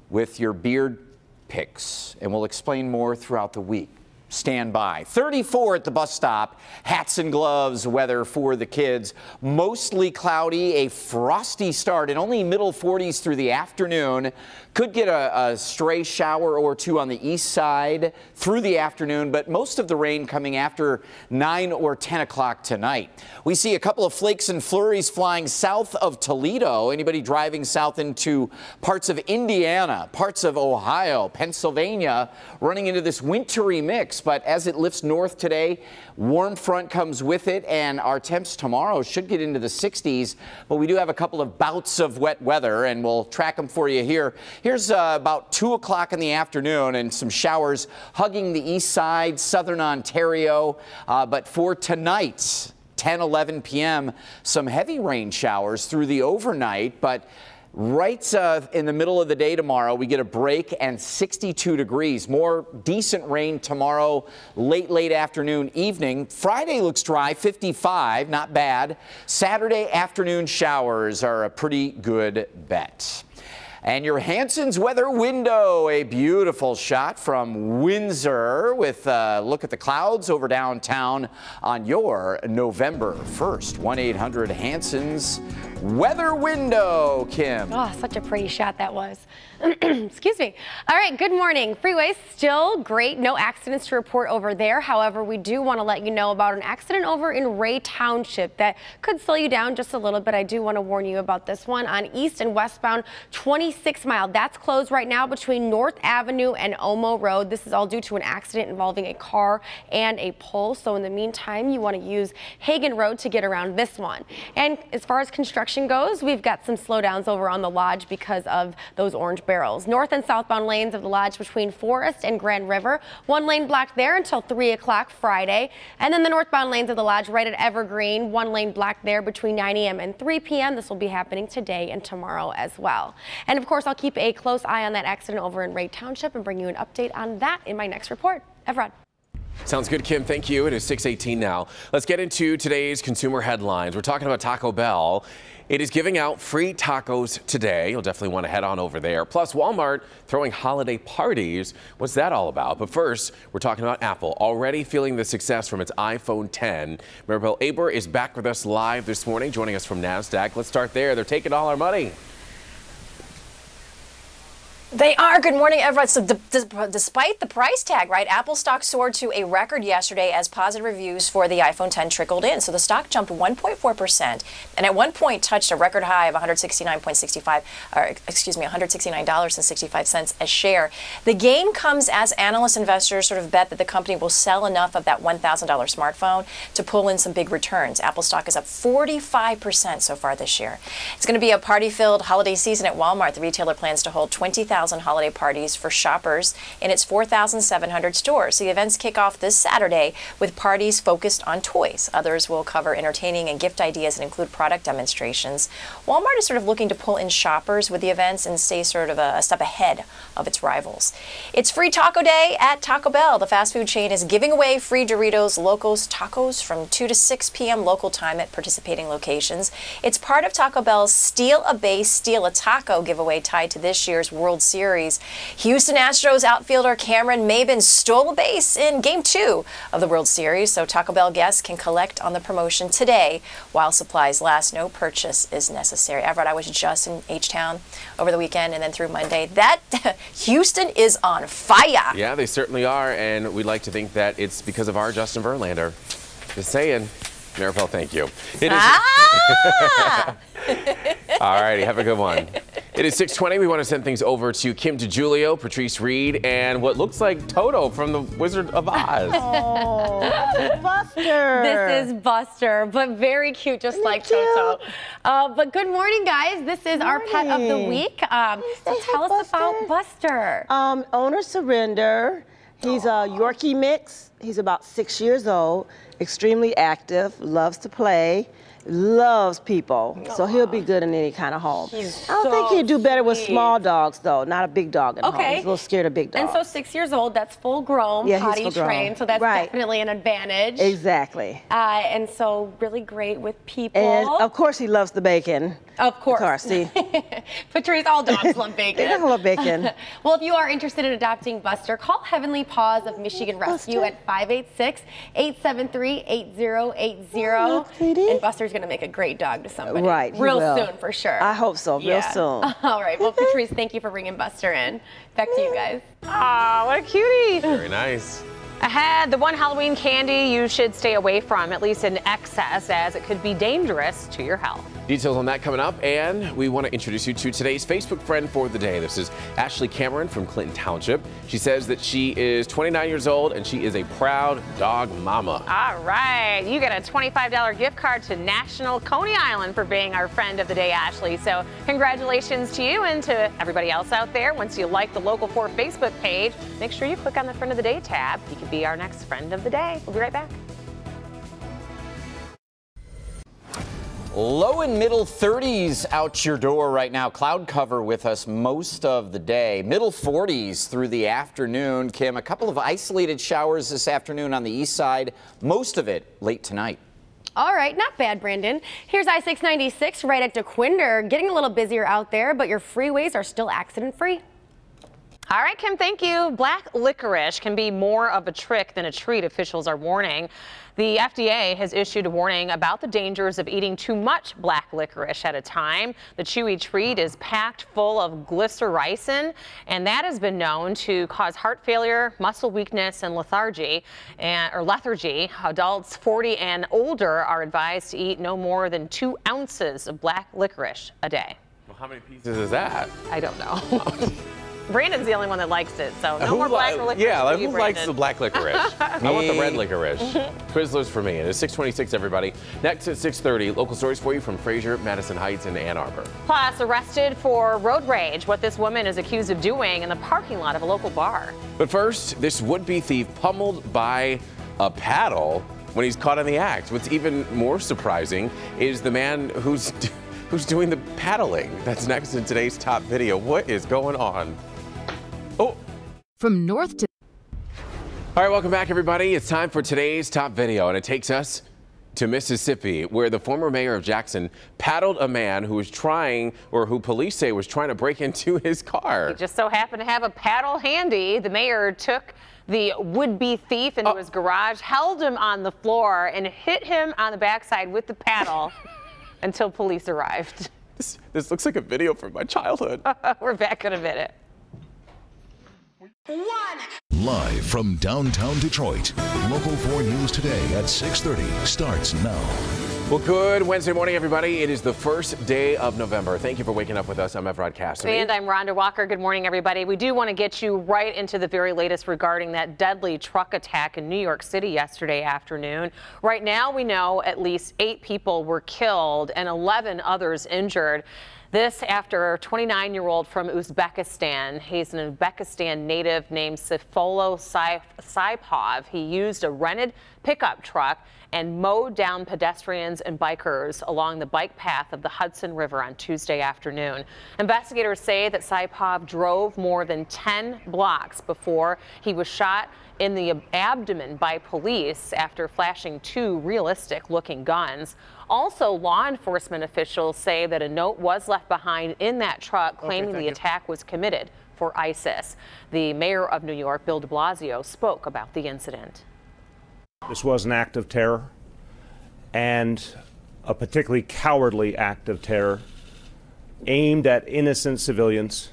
with your beard picks, and we'll explain more throughout the week. Stand by. 34 at the bus stop. Hats and gloves weather for the kids. Mostly cloudy, a frosty start, and only middle 40s through the afternoon. Could get a stray shower or two on the east side through the afternoon, but most of the rain coming after 9 or 10 o'clock tonight. We see a couple of flakes and flurries flying south of Toledo. Anybody driving south into parts of Indiana, parts of Ohio, Pennsylvania, running into this wintry mix. But as it lifts north today, warm front comes with it, and our temps tomorrow should get into the 60s. But we do have a couple of bouts of wet weather, and we'll track them for you here. Here's about 2 o'clock in the afternoon, and some showers hugging the east side, southern Ontario. But for tonight, 10, 11 p.m., some heavy rain showers through the overnight. But right in the middle of the day tomorrow, we get a break and 62 degrees. More decent rain tomorrow, late afternoon, evening. Friday looks dry, 55, not bad. Saturday afternoon showers are a pretty good bet. And your Hanson's weather window, a beautiful shot from Windsor with a look at the clouds over downtown on your November 1st. 1-800-HANSON's weather window, Kim. Oh, such a pretty shot that was. Excuse me. All right, good morning. Freeways still great. No accidents to report over there. However, we do want to let you know about an accident over in Ray Township that could slow you down just a little bit. I do want to warn you about this one on east and westbound 26 mile. That's closed right now between North Avenue and Omo Road. This is all due to an accident involving a car and a pole. So in the meantime, you want to use Hagen Road to get around this one. And as far as construction goes, we've got some slowdowns over on the Lodge because of those orange barrels. North and southbound lanes of the Lodge between Forest and Grand River. One lane blocked there until 3 o'clock Friday. And then the northbound lanes of the Lodge right at Evergreen. One lane blocked there between 9 a.m. and 3 p.m. This will be happening today and tomorrow as well. And of course, I'll keep a close eye on that accident over in Ray Township and bring you an update on that in my next report. Evrod. Sounds good, Kim. Thank you. It is 6:18 now. Let's get into today's consumer headlines. We're talking about Taco Bell. It is giving out free tacos today. You'll definitely want to head on over there. Plus, Walmart throwing holiday parties. What's that all about? But first, we're talking about Apple, already feeling the success from its iPhone 10. Maribel Aber is back with us live this morning, joining us from NASDAQ. Let's start there. They're taking all our money. They are. Good morning, everyone. So despite the price tag, right, Apple stock soared to a record yesterday as positive reviews for the iPhone 10 trickled in. So the stock jumped 1.4% and at one point touched a record high of $169.65 a share. The gain comes as analyst investors sort of bet that the company will sell enough of that $1,000 smartphone to pull in some big returns. Apple stock is up 45% so far this year. It's going to be a party-filled holiday season at Walmart. The retailer plans to hold 20,000 holiday parties for shoppers in its 4,700 stores. The events kick off this Saturday with parties focused on toys. Others will cover entertaining and gift ideas and include product demonstrations. Walmart is sort of looking to pull in shoppers with the events and stay sort of a step ahead of its rivals. It's Free Taco Day at Taco Bell. The fast food chain is giving away free Doritos Locos Tacos from 2 to 6 p.m. local time at participating locations. It's part of Taco Bell's Steal a Base, Steal a Taco giveaway tied to this year's World Series. Houston Astros outfielder Cameron Maybin stole a base in Game 2 of the World Series, so Taco Bell guests can collect on the promotion today while supplies last. No purchase is necessary. Everett, I was just in H-Town over the weekend and then through Monday. That Houston is on fire. Yeah, they certainly are, and we'd like to think that it's because of our Justin Verlander. Just saying. Maribel, thank you. It is. All righty, have a good one. It is 6:20. We want to send things over to Kim DiGiulio, Patrice Reed, and what looks like Toto from the Wizard of Oz. Oh, Buster. This is Buster, but very cute, just like Toto. But good morning, guys. This is our pet of the week. So tell us about Buster. Owner Surrender. He's a Yorkie mix. He's about 6 years old, extremely active, loves to play, loves people. So he'll be good in any kind of home. I don't think he'd do better with small dogs, though, not a big dog at home. He's a little scared of big dogs. And so 6 years old, that's full grown, potty trained, so that's definitely an advantage. Exactly. And so really great with people. And of course he loves the bacon. Of course. See. Patrice, all dogs love bacon. They love bacon. Well, if you are interested in adopting Buster, call Heavenly Paws of Michigan Rescue at 586-873-8080. And Buster's going to make a great dog to somebody. Right. Real soon, for sure. I hope so. Real soon. All right. Well, Patrice, thank you for bringing Buster in. Back to you guys. Aw, what a cutie. Very nice. Ahead, the one Halloween candy you should stay away from, at least in excess, as it could be dangerous to your health. Details on that coming up, and we want to introduce you to today's Facebook friend for the day. This is Ashley Cameron from Clinton Township. She says that she is 29 years old and she is a proud dog mama. All right, you get a $25 gift card to National Coney Island for being our friend of the day, Ashley. So congratulations to you and to everybody else out there. Once you like the Local 4 Facebook page, make sure you click on the Friend of the Day tab. You can be our next friend of the day. We'll be right back. Low and middle 30s out your door right now. Cloud cover with us most of the day. Middle 40s through the afternoon. Kim, a couple of isolated showers this afternoon on the east side. Most of it late tonight. All right, not bad, Brandon. Here's I-696 right at DeQuinder. Getting a little busier out there, but your freeways are still accident-free. All right, Kim, thank you. Black licorice can be more of a trick than a treat, officials are warning. The FDA has issued a warning about the dangers of eating too much black licorice at a time. The chewy treat is packed full of glycyrrhizin, and that has been known to cause heart failure, muscle weakness, and lethargy. Adults 40 and older are advised to eat no more than 2 ounces of black licorice a day. Well, how many pieces is that? I don't know. Brandon's the only one that likes it, so no more black licorice. Yeah, who likes the black licorice? I want the red licorice. Twizzlers for me. It is 6:26, everybody. Next at 6:30, local stories for you from Fraser, Madison Heights, and Ann Arbor. Plus, arrested for road rage, what this woman is accused of doing in the parking lot of a local bar. But first, this would-be thief pummeled by a paddle when he's caught in the act. What's even more surprising is the man who's doing the paddling. That's next in today's top video. What is going on? Oh. From north to... All right, welcome back, everybody. It's time for today's top video, and it takes us to Mississippi, where the former mayor of Jackson paddled a man who was trying, or who police say was trying to break into his car. He just so happened to have a paddle handy. The mayor took the would-be thief into his garage, held him on the floor, and hit him on the backside with the paddle until police arrived. This looks like a video from my childhood. We're back in a minute. Live from downtown Detroit, Local 4 News Today at 6:30 starts now. Well, good Wednesday morning, everybody. It is the first day of November. Thank you for waking up with us. I'm Evrod Cassidy. And I'm Rhonda Walker. Good morning, everybody. We do want to get you right into the very latest regarding that deadly truck attack in New York City yesterday afternoon. Right now, we know at least 8 people were killed and 11 others injured. This after a 29-year-old from Uzbekistan. He's an Uzbekistan native named Sifolo Saipov. He used a rented pickup truck and mowed down pedestrians and bikers along the bike path of the Hudson River on Tuesday afternoon. Investigators say that Saipov drove more than 10 blocks before he was shot in the abdomen by police after flashing 2 realistic-looking guns. Also, law enforcement officials say that a note was left behind in that truck claiming the attack was committed for ISIS. The mayor of New York, Bill de Blasio, spoke about the incident. This was an act of terror, and a particularly cowardly act of terror aimed at innocent civilians.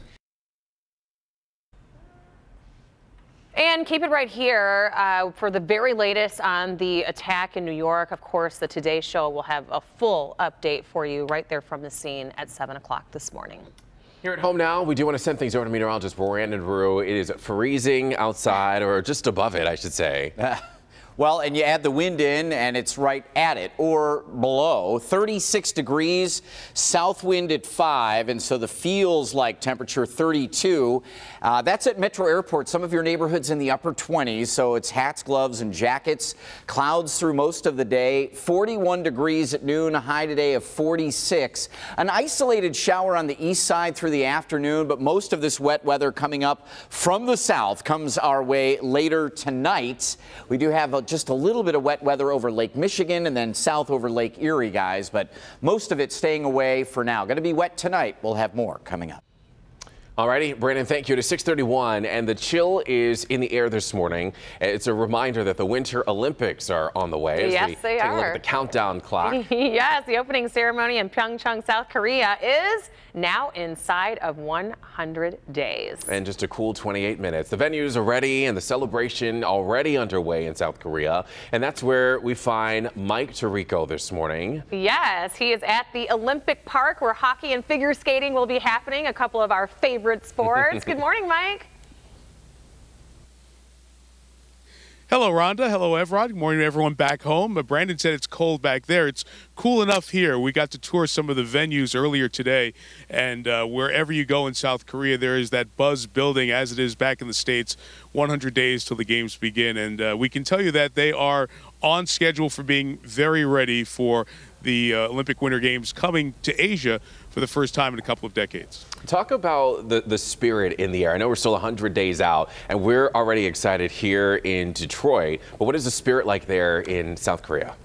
And keep it right here for the very latest on the attack in New York. Of course, the Today Show will have a full update for you right there from the scene at 7 o'clock this morning. Here at home now, we do want to send things over to meteorologist Brandon Rue. It is freezing outside, or just above it, I should say. Well, and you add the wind in, and it's right at it or below. 36 degrees, south wind at 5, and so the feels like temperature 32. That's at Metro Airport. Some of your neighborhoods in the upper 20s, so it's hats, gloves, and jackets. Clouds through most of the day. 41 degrees at noon, a high today of 46. An isolated shower on the east side through the afternoon, but most of this wet weather coming up from the south comes our way later tonight. We do have just a little bit of wet weather over Lake Michigan and then south over Lake Erie, guys, but most of it staying away for now. Going to be wet tonight. We'll have more coming up. Alrighty, Brandon, thank you. It is 6:31, and the chill is in the air this morning. It's a reminder that the Winter Olympics are on the way. As yes, we they take are. a look at the countdown clock. Yes, the opening ceremony in Pyeongchang, South Korea is now inside of 100 days. And just a cool 28 minutes. The venues are ready and the celebration already underway in South Korea. And that's where we find Mike Tirico this morning. Yes, he is at the Olympic Park where hockey and figure skating will be happening, a couple of our favorite sports. Good morning, Mike. Hello, Rhonda. Hello, Evrod. Good morning to everyone back home. Brandon said it's cold back there. It's cool enough here. We got to tour some of the venues earlier today, and wherever you go in South Korea, there is that buzz building as it is back in the States. 100 days till the games begin, and we can tell you that they are on schedule for being very ready for the Olympic Winter Games coming to Asia for the first time in a couple of decades. Talk about the spirit in the air. I know we're still 100 days out, and we're already excited here in Detroit, but what is the spirit like there in South Korea?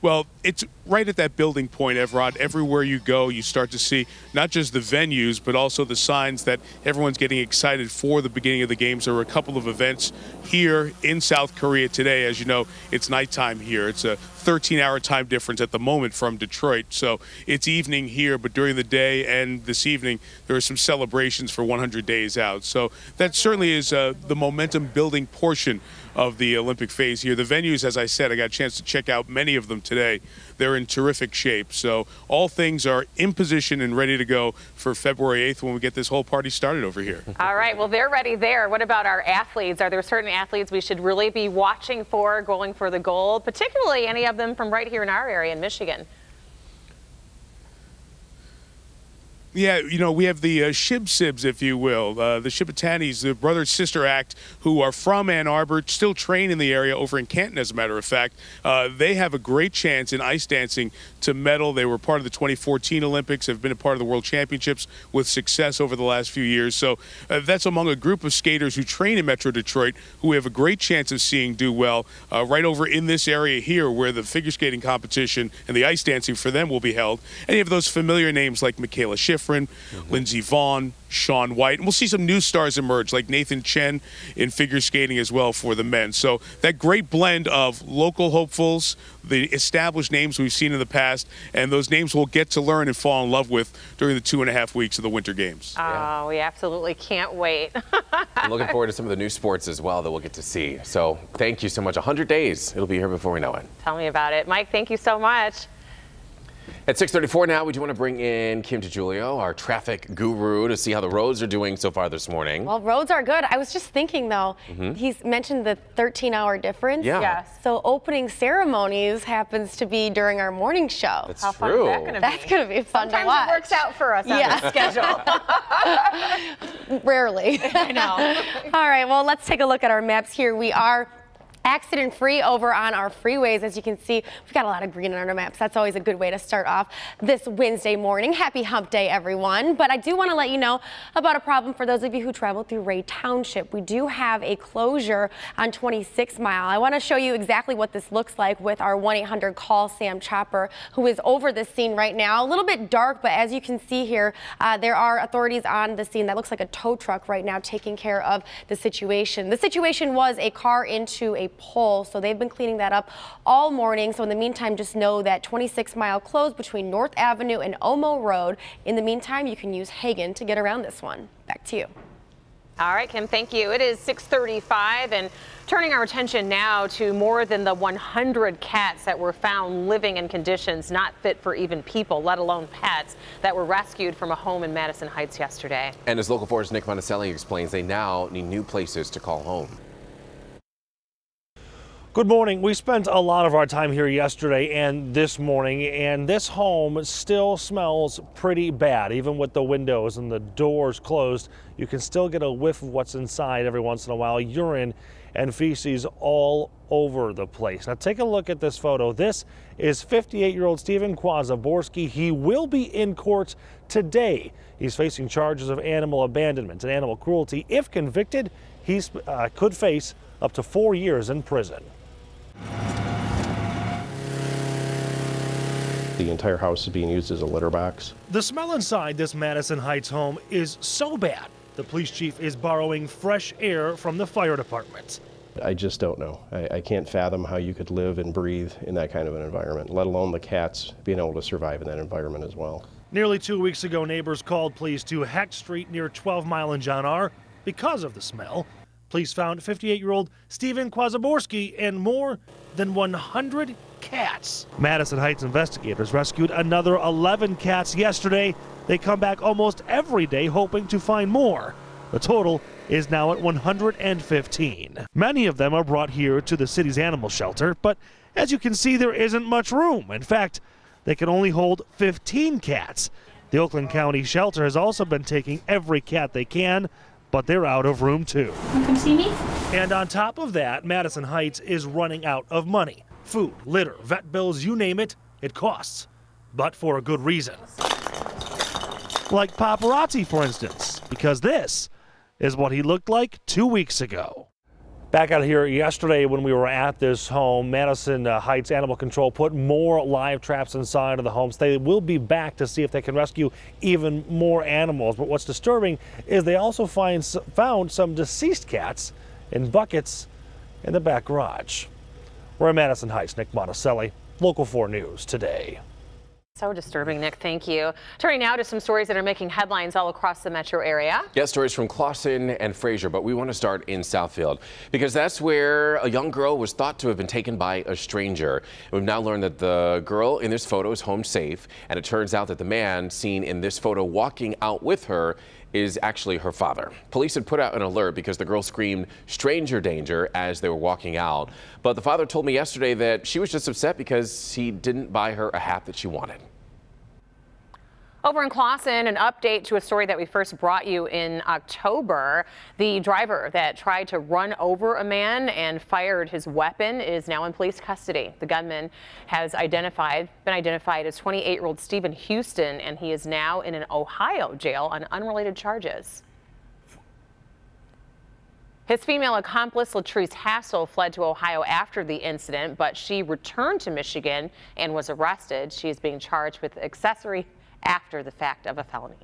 Well, it's right at that building point, Evrod. Everywhere you go, you start to see not just the venues, but also the signs that everyone's getting excited for the beginning of the games. There were a couple of events here in South Korea today. As you know, it's nighttime here. It's a 13-hour time difference at the moment from Detroit. So it's evening here, but during the day and this evening, there are some celebrations for 100 days out. So that certainly is the momentum-building portion of the Olympic phase here. The venues, as I said, I got a chance to check out many of them today. They're in terrific shape. So all things are in position and ready to go for February 8th when we get this whole party started over here. All right, well, they're ready there. What about our athletes? Are there certain athletes we should really be watching for, going for the gold, particularly any of them from right here in our area in Michigan? Yeah, you know, we have the Shib-Sibs, if you will, the Shibatanis, the brother-sister act, who are from Ann Arbor, still train in the area over in Canton, as a matter of fact. They have a great chance in ice dancing to medal. They were part of the 2014 Olympics, have been a part of the World Championships with success over the last few years. So that's among a group of skaters who train in Metro Detroit, who we have a great chance of seeing do well right over in this area here where the figure skating competition and the ice dancing for them will be held. And you have those familiar names like Michaela Schifrin, Lindsey Vaughn, Shaun White, and we'll see some new stars emerge like Nathan Chen in figure skating as well for the men. So that great blend of local hopefuls, the established names we've seen in the past, and those names we'll get to learn and fall in love with during the 2.5 weeks of the Winter Games. Oh, we absolutely can't wait. I'm looking forward to some of the new sports as well that we'll get to see. So thank you so much. 100 days. It'll be here before we know it. Tell me about it. Mike, thank you so much. At 6:34 now, we do want to bring in Kim DiGiulio, our traffic guru, to see how the roads are doing so far this morning. Well, roads are good. I was just thinking, though, he's mentioned the 13-hour difference. Yeah. Yes. So opening ceremonies happens to be during our morning show. That's How true. fun is that going to be? That's going to be fun Sometimes to watch. it works out for us on the schedule. Rarely. I know. All right, well, let's take a look at our maps here. We are accident-free over on our freeways. As you can see, we've got a lot of green on our maps. That's always a good way to start off this Wednesday morning. Happy hump day, everyone. But I do want to let you know about a problem for those of you who travel through Ray Township. We do have a closure on 26 Mile. I want to show you exactly what this looks like with our 1-800 call Sam Chopper, who is over this scene right now. A little bit dark, but as you can see here, there are authorities on the scene. That looks like a tow truck right now taking care of the situation. The situation was a car into a pole, so they've been cleaning that up all morning. So in the meantime, just know that 26 Mile closed between North Avenue and Omo Road. In the meantime, you can use Hagen to get around this one. Back to you. All right, Kim, thank you. It is 6:35, and turning our attention now to more than the 100 cats that were found living in conditions not fit for even people, let alone pets, that were rescued from a home in Madison Heights yesterday. And as Local 4's Nick Monticelli explains, they now need new places to call home. Good morning. We spent a lot of our time here yesterday and this morning, and this home still smells pretty bad. Even with the windows and the doors closed, you can still get a whiff of what's inside every once in a while. Urine and feces all over the place. Now take a look at this photo. This is 58-year-old Stephen Kwazaborski. He will be in court today. He's facing charges of animal abandonment and animal cruelty. If convicted, he could face up to 4 years in prison. The entire house is being used as a litter box. The smell inside this Madison Heights home is so bad, the police chief is borrowing fresh air from the fire department. I just don't know. I can't fathom how you could live and breathe in that kind of an environment, let alone the cats being able to survive in that environment as well. Nearly 2 weeks ago, neighbors called police to Heck Street near 12 Mile and John R. because of the smell. Police found 58-year-old Stephen Kwazaborski and more than 100 cats. Madison Heights investigators rescued another 11 cats yesterday. They come back almost every day hoping to find more. The total is now at 115. Many of them are brought here to the city's animal shelter, but as you can see, there isn't much room. In fact, they can only hold 15 cats. The Oakland County shelter has also been taking every cat they can, but they're out of room too. Come see me? And on top of that, Madison Heights is running out of money. Food, litter, vet bills, you name it, it costs. But for a good reason. Like paparazzi, for instance, because this is what he looked like 2 weeks ago. Back out here yesterday when we were at this home, Madison Heights Animal Control put more live traps inside of the homes. They will be back to see if they can rescue even more animals. But what's disturbing is they also found some deceased cats in buckets in the back garage. We're in Madison Heights. Nick Monticelli, Local 4 News Today. So disturbing, Nick. Thank you. Turning now to some stories that are making headlines all across the metro area. Yeah, stories from Clawson and Fraser, but we want to start in Southfield because that's where a young girl was thought to have been taken by a stranger. We've now learned that the girl in this photo is home safe, and it turns out that the man seen in this photo walking out with her is actually her father. Police had put out an alert because the girl screamed stranger danger as they were walking out. But the father told me yesterday that she was just upset because he didn't buy her a hat that she wanted. Over in Clawson, an update to a story that we first brought you in October. The driver that tried to run over a man and fired his weapon is now in police custody. The gunman has been identified as 28-year-old Stephen Houston, and he is now in an Ohio jail on unrelated charges. His female accomplice, Latrice Hassel, fled to Ohio after the incident, but she returned to Michigan and was arrested. She is being charged with accessory after the fact of a felony.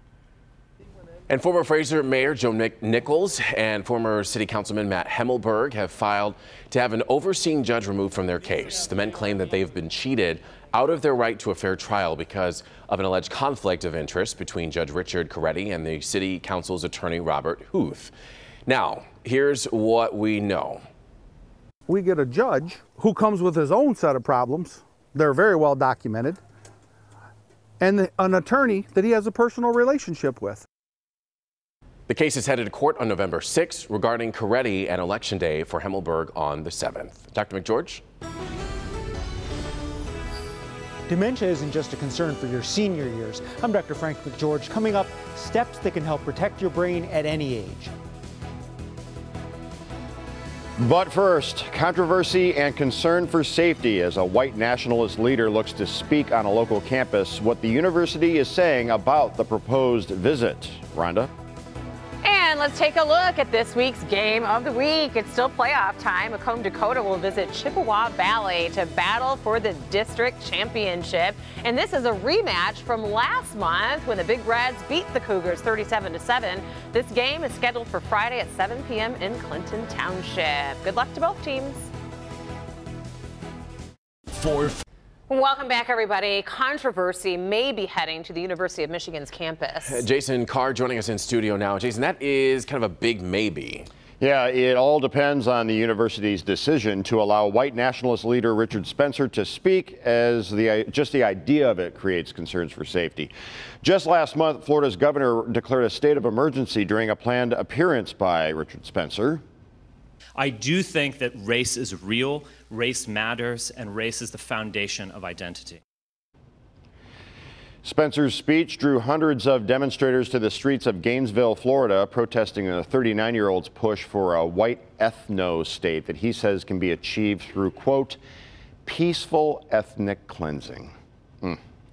And former Fraser Mayor Joe Nichols and former City Councilman Matt Hemmelberg have filed to have an overseeing judge removed from their case. The men claim that they've been cheated out of their right to a fair trial because of an alleged conflict of interest between Judge Richard Coretti and the City Council's attorney Robert Huth. Now, here's what we know. We get a judge who comes with his own set of problems. They're very well documented. And an attorney that he has a personal relationship with. The case is headed to court on November 6th regarding Coretti and Election Day for Hemmelberg on the 7th. Dr. McGeorge? Dementia isn't just a concern for your senior years. I'm Dr. Frank McGeorge. Coming up, steps that can help protect your brain at any age. But first, controversy and concern for safety as a white nationalist leader looks to speak on a local campus what the university is saying about the proposed visit. Rhonda? And let's take a look at this week's game of the week. It's still playoff time. Macomb Dakota will visit Chippewa Valley to battle for the district championship. And this is a rematch from last month when the Big Reds beat the Cougars 37-7. This game is scheduled for Friday at 7 p.m. in Clinton Township. Good luck to both teams. Welcome back, everybody. Controversy may be heading to the University of Michigan's campus. Jason Carr joining us in studio now. Jason, that is kind of a big maybe. Yeah, it all depends on the university's decision to allow white nationalist leader Richard Spencer to speak, as just the idea of it creates concerns for safety. Just last month, Florida's governor declared a state of emergency during a planned appearance by Richard Spencer. I do think that race is real, race matters, and race is the foundation of identity. Spencer's speech drew hundreds of demonstrators to the streets of Gainesville, Florida, protesting a 39-year-old's push for a white ethno-state that he says can be achieved through, quote, peaceful ethnic cleansing.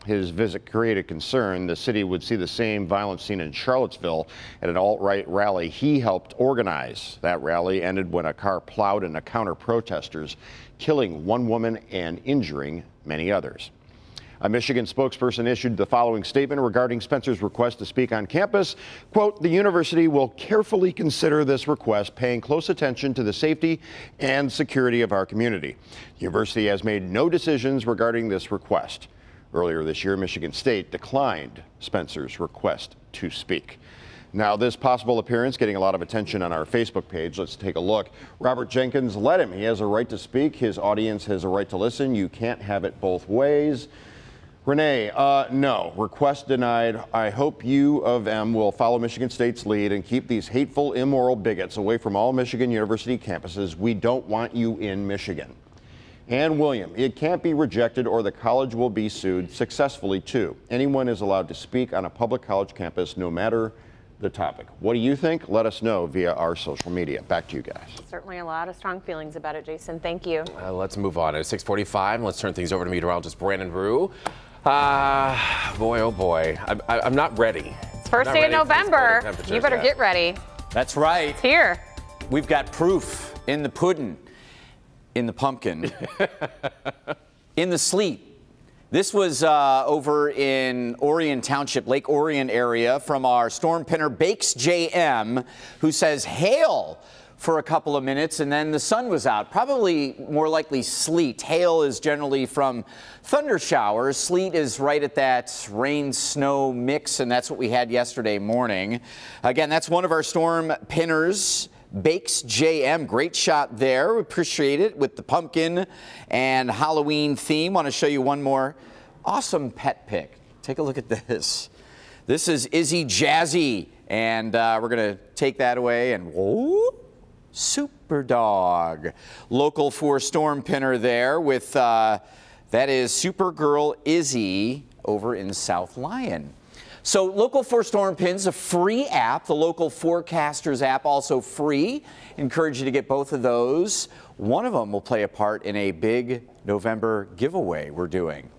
His visit created concern. The city would see the same violence seen in Charlottesville at an alt-right rally he helped organize. That rally ended when a car plowed into counter-protesters, killing one woman and injuring many others. A Michigan spokesperson issued the following statement regarding Spencer's request to speak on campus. Quote, the university will carefully consider this request, paying close attention to the safety and security of our community. The university has made no decisions regarding this request. Earlier this year, Michigan State declined Spencer's request to speak. Now, this possible appearance getting a lot of attention on our Facebook page. Let's take a look. Robert Jenkins, let him. He has a right to speak. His audience has a right to listen. You can't have it both ways. Renee, no. Request denied. I hope U of M will follow Michigan State's lead and keep these hateful, immoral bigots away from all Michigan University campuses. We don't want you in Michigan. And William, it can't be rejected or the college will be sued successfully too. Anyone is allowed to speak on a public college campus no matter the topic. What do you think? Let us know via our social media. Back to you guys. Certainly a lot of strong feelings about it, Jason. Thank you. Let's move on. At 6:45, let's turn things over to meteorologist Brandon Rue. Boy, oh boy. I'm not ready. It's first day of November. You better get ready. That's right. It's here. We've got proof in the pudding, in the pumpkin, in the sleet. This was over in Orion Township, Lake Orion area, from our storm pinner Bakes JM, who says hail for a couple of minutes, and then the sun was out. Probably more likely sleet. Hail is generally from thunder showers. Sleet is right at that rain-snow mix, and that's what we had yesterday morning. Again, that's one of our storm pinners, Bakes JM. Great shot there. We appreciate it with the pumpkin and Halloween theme. Want to show you one more awesome pet pic. Take a look at this. This is Izzy Jazzy, and we're going to take that away and whoa. Super dog. Local 4 storm pinner there with, that is Supergirl Izzy over in South Lyon. So Local 4 Storm Pins, a free app. The Local Forecasters app, also free. Encourage you to get both of those. One of them will play a part in a big November giveaway we're doing.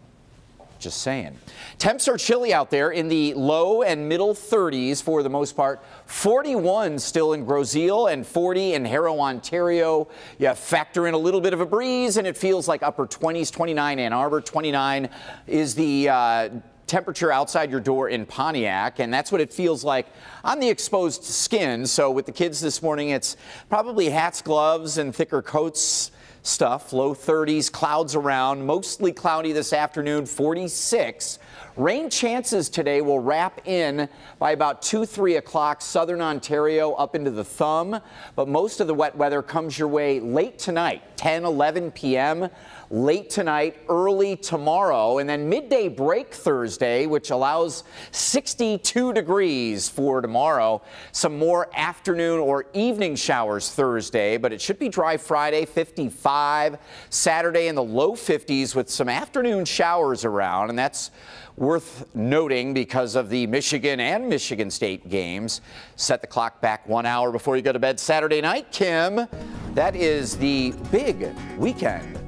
Just saying. Temps are chilly out there in the low and middle 30s for the most part. 41 still in Groseal and 40 in Harrow, Ontario. You factor in a little bit of a breeze and it feels like upper 20s, 29 Ann Arbor, 29 is the temperature outside your door in Pontiac, and that's what it feels like on the exposed skin. So with the kids this morning, it's probably hats, gloves, and thicker coats stuff. Low 30s, clouds around, mostly cloudy this afternoon, 46. Rain chances today will wrap in by about 2, 3 o'clock, southern Ontario up into the thumb. But most of the wet weather comes your way late tonight, 10, 11 p.m., late tonight, early tomorrow, and then midday break Thursday, which allows 62 degrees for tomorrow. Some more afternoon or evening showers Thursday, but it should be dry Friday, 55. Saturday in the low 50s with some afternoon showers around, and that's worth noting because of the Michigan and Michigan State games. Set the clock back 1 hour before you go to bed Saturday night, Kim. That is the big weekend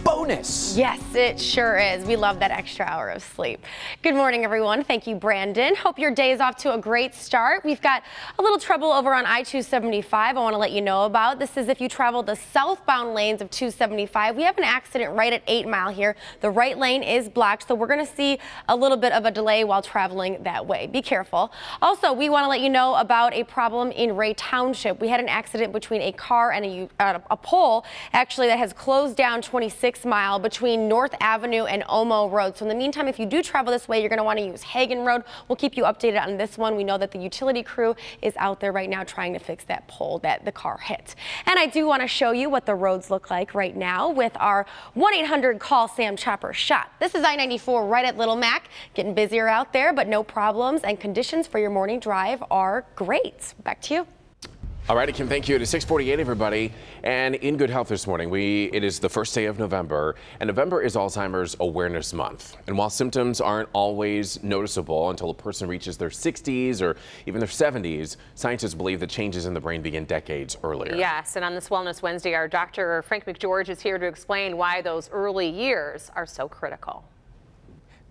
bonus. Yes, it sure is. We love that extra hour of sleep. Good morning, everyone. Thank you, Brandon. Hope your day is off to a great start. We've got a little trouble over on I-275 I want to let you know about. This is if you travel the southbound lanes of 275. We have an accident right at 8 Mile here. The right lane is blocked, so we're going to see a little bit of a delay while traveling that way. Be careful. Also, we want to let you know about a problem in Ray Township. We had an accident between a car and a pole, actually, that has closed down 26 Mile between North Avenue and Omo Road. So in the meantime, if you do travel this way, you're going to want to use Hagen Road. We'll keep you updated on this one. We know that the utility crew is out there right now trying to fix that pole that the car hit. And I do want to show you what the roads look like right now with our 1-800-CALL Sam Chopper shot. This is I-94 right at Little Mac. Getting busier out there, but no problems, and conditions for your morning drive are great. Back to you. All righty, Kim, thank you. It is 6:48, everybody, and in good health this morning. It is the first day of November, and November is Alzheimer's Awareness Month. And while symptoms aren't always noticeable until a person reaches their 60s or even their 70s, scientists believe that changes in the brain begin decades earlier. Yes, and on this Wellness Wednesday, our Dr. Frank McGeorge is here to explain why those early years are so critical.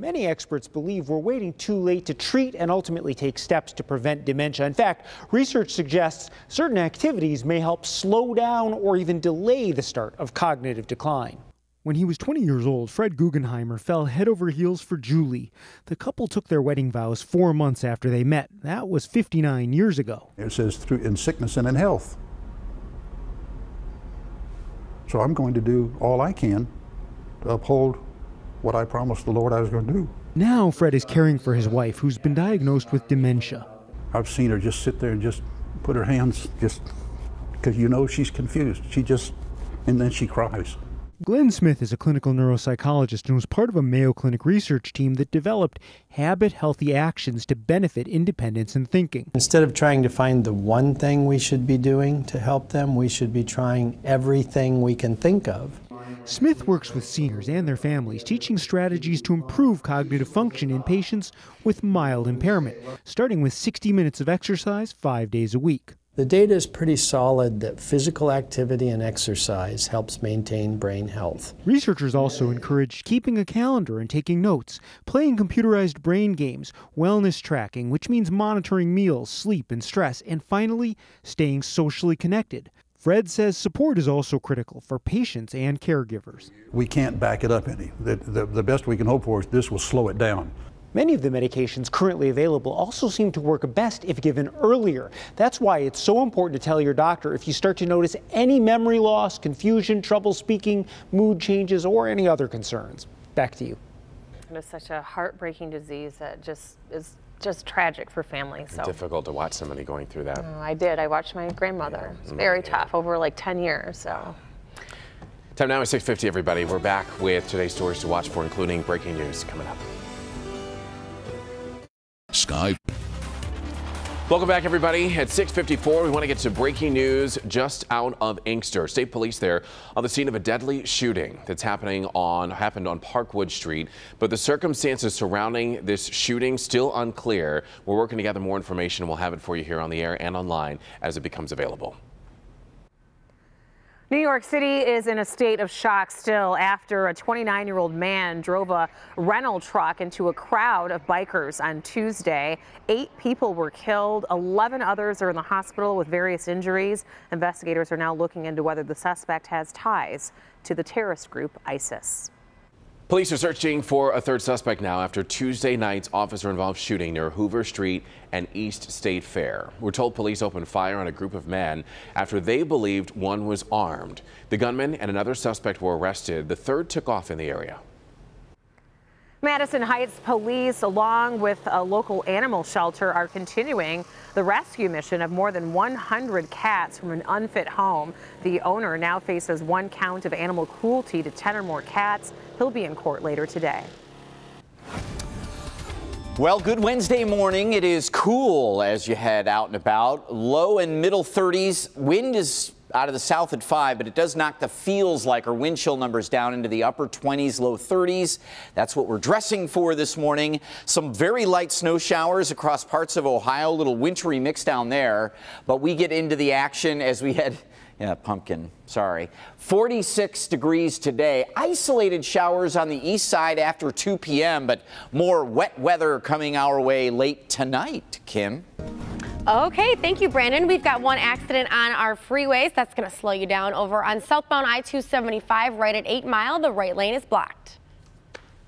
Many experts believe we're waiting too late to treat and ultimately take steps to prevent dementia. In fact, research suggests certain activities may help slow down or even delay the start of cognitive decline. When he was 20 years old, Fred Guggenheimer fell head over heels for Julie. The couple took their wedding vows 4 months after they met. That was 59 years ago. It says in sickness and in health. So I'm going to do all I can to uphold what I promised the Lord I was going to do. Now Fred is caring for his wife, who's been diagnosed with dementia. I've seen her just sit there and just put her hands, just because she's confused. And then she cries. Glenn Smith is a clinical neuropsychologist and was part of a Mayo Clinic research team that developed habit-healthy actions to benefit independence and thinking. Instead of trying to find the one thing we should be doing to help them, we should be trying everything we can think of. Smith works with seniors and their families, teaching strategies to improve cognitive function in patients with mild impairment, starting with 60 minutes of exercise 5 days a week. The data is pretty solid that physical activity and exercise helps maintain brain health. Researchers also encouraged keeping a calendar and taking notes, playing computerized brain games, wellness tracking, which means monitoring meals, sleep, and stress, and finally, staying socially connected. Fred says support is also critical for patients and caregivers. We can't back it up any. The best we can hope for is this will slow it down. Many of the medications currently available also seem to work best if given earlier. That's why it's so important to tell your doctor if you start to notice any memory loss, confusion, trouble speaking, mood changes, or any other concerns. Back to you. It is such a heartbreaking disease that just is just tragic for families. So difficult to watch somebody going through that. I did. I watched my grandmother. It's very tough over like 10 years. So. Time now is 6:50, everybody. We're back with today's stories to watch for, including breaking news coming up. Sky. Welcome back, everybody. At 6:54, we want to get to breaking news just out of Inkster. State police there on the scene of a deadly shooting that's happened on Parkwood Street. But the circumstances surrounding this shooting still unclear. We're working to gather more information. We'll have it for you here on the air and online as it becomes available. New York City is in a state of shock still after a 29-year-old man drove a rental truck into a crowd of bikers on Tuesday. 8 people were killed. 11 others are in the hospital with various injuries. Investigators are now looking into whether the suspect has ties to the terrorist group ISIS. Police are searching for a third suspect now after Tuesday night's officer-involved shooting near Hoover Street and East State Fair. We're told police opened fire on a group of men after they believed one was armed. The gunman and another suspect were arrested. The third took off in the area. Madison Heights police, along with a local animal shelter, are continuing the rescue mission of more than 100 cats from an unfit home. The owner now faces 1 count of animal cruelty to 10 or more cats. He'll be in court later today. Well, good Wednesday morning. It is cool as you head out and about. Low and middle 30s. Wind is out of the south at 5, but it does knock the feels like our wind chill numbers down into the upper 20s, low 30s. That's what we're dressing for this morning. Some very light snow showers across parts of Ohio, a little wintry mix down there, but we get into the action as we head. Yeah, pumpkin, sorry. 46 degrees today. Isolated showers on the east side after 2 p.m., but more wet weather coming our way late tonight. Kim? Okay, thank you, Brandon. We've got one accident on our freeways. That's going to slow you down over on southbound I-275 right at 8 Mile. The right lane is blocked.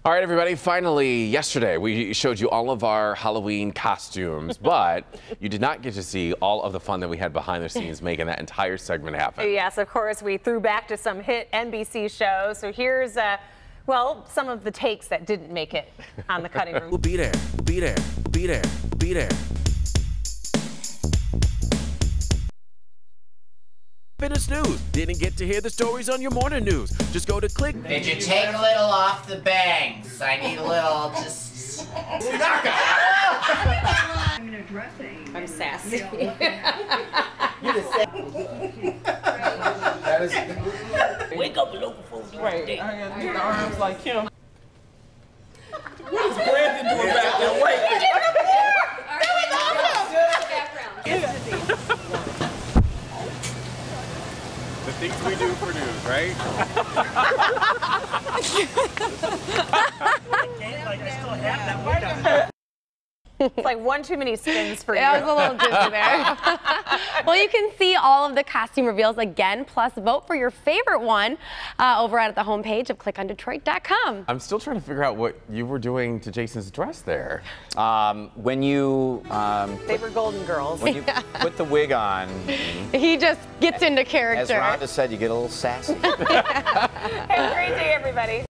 All right, everybody, finally, yesterday we showed you all of our Halloween costumes, but you did not get to see all of the fun that we had behind the scenes making that entire segment happen. Yes, of course, we threw back to some hit NBC shows. So here's, well, some of the takes that didn't make it on the cutting room. We'll be there, be there, be there, be there. Fitness news. Didn't get to hear the stories on your morning news. Just go to click. Did you take a little off the bangs? I need a little just. I'm sassy. Wake up, local folks. Right. I got the arms like him. What is Brandon doing back there? Wait. The things we do for news, right? It's like one too many spins for you. That was a little dizzy there. Well, you can see all of the costume reveals again, plus vote for your favorite one over at the homepage of clickondetroit.com. I'm still trying to figure out what you were doing to Jason's dress there. When you they were Golden Girls. When you put the wig on, he just gets into character. As Rhonda said, you get a little sassy. Have a great day, everybody.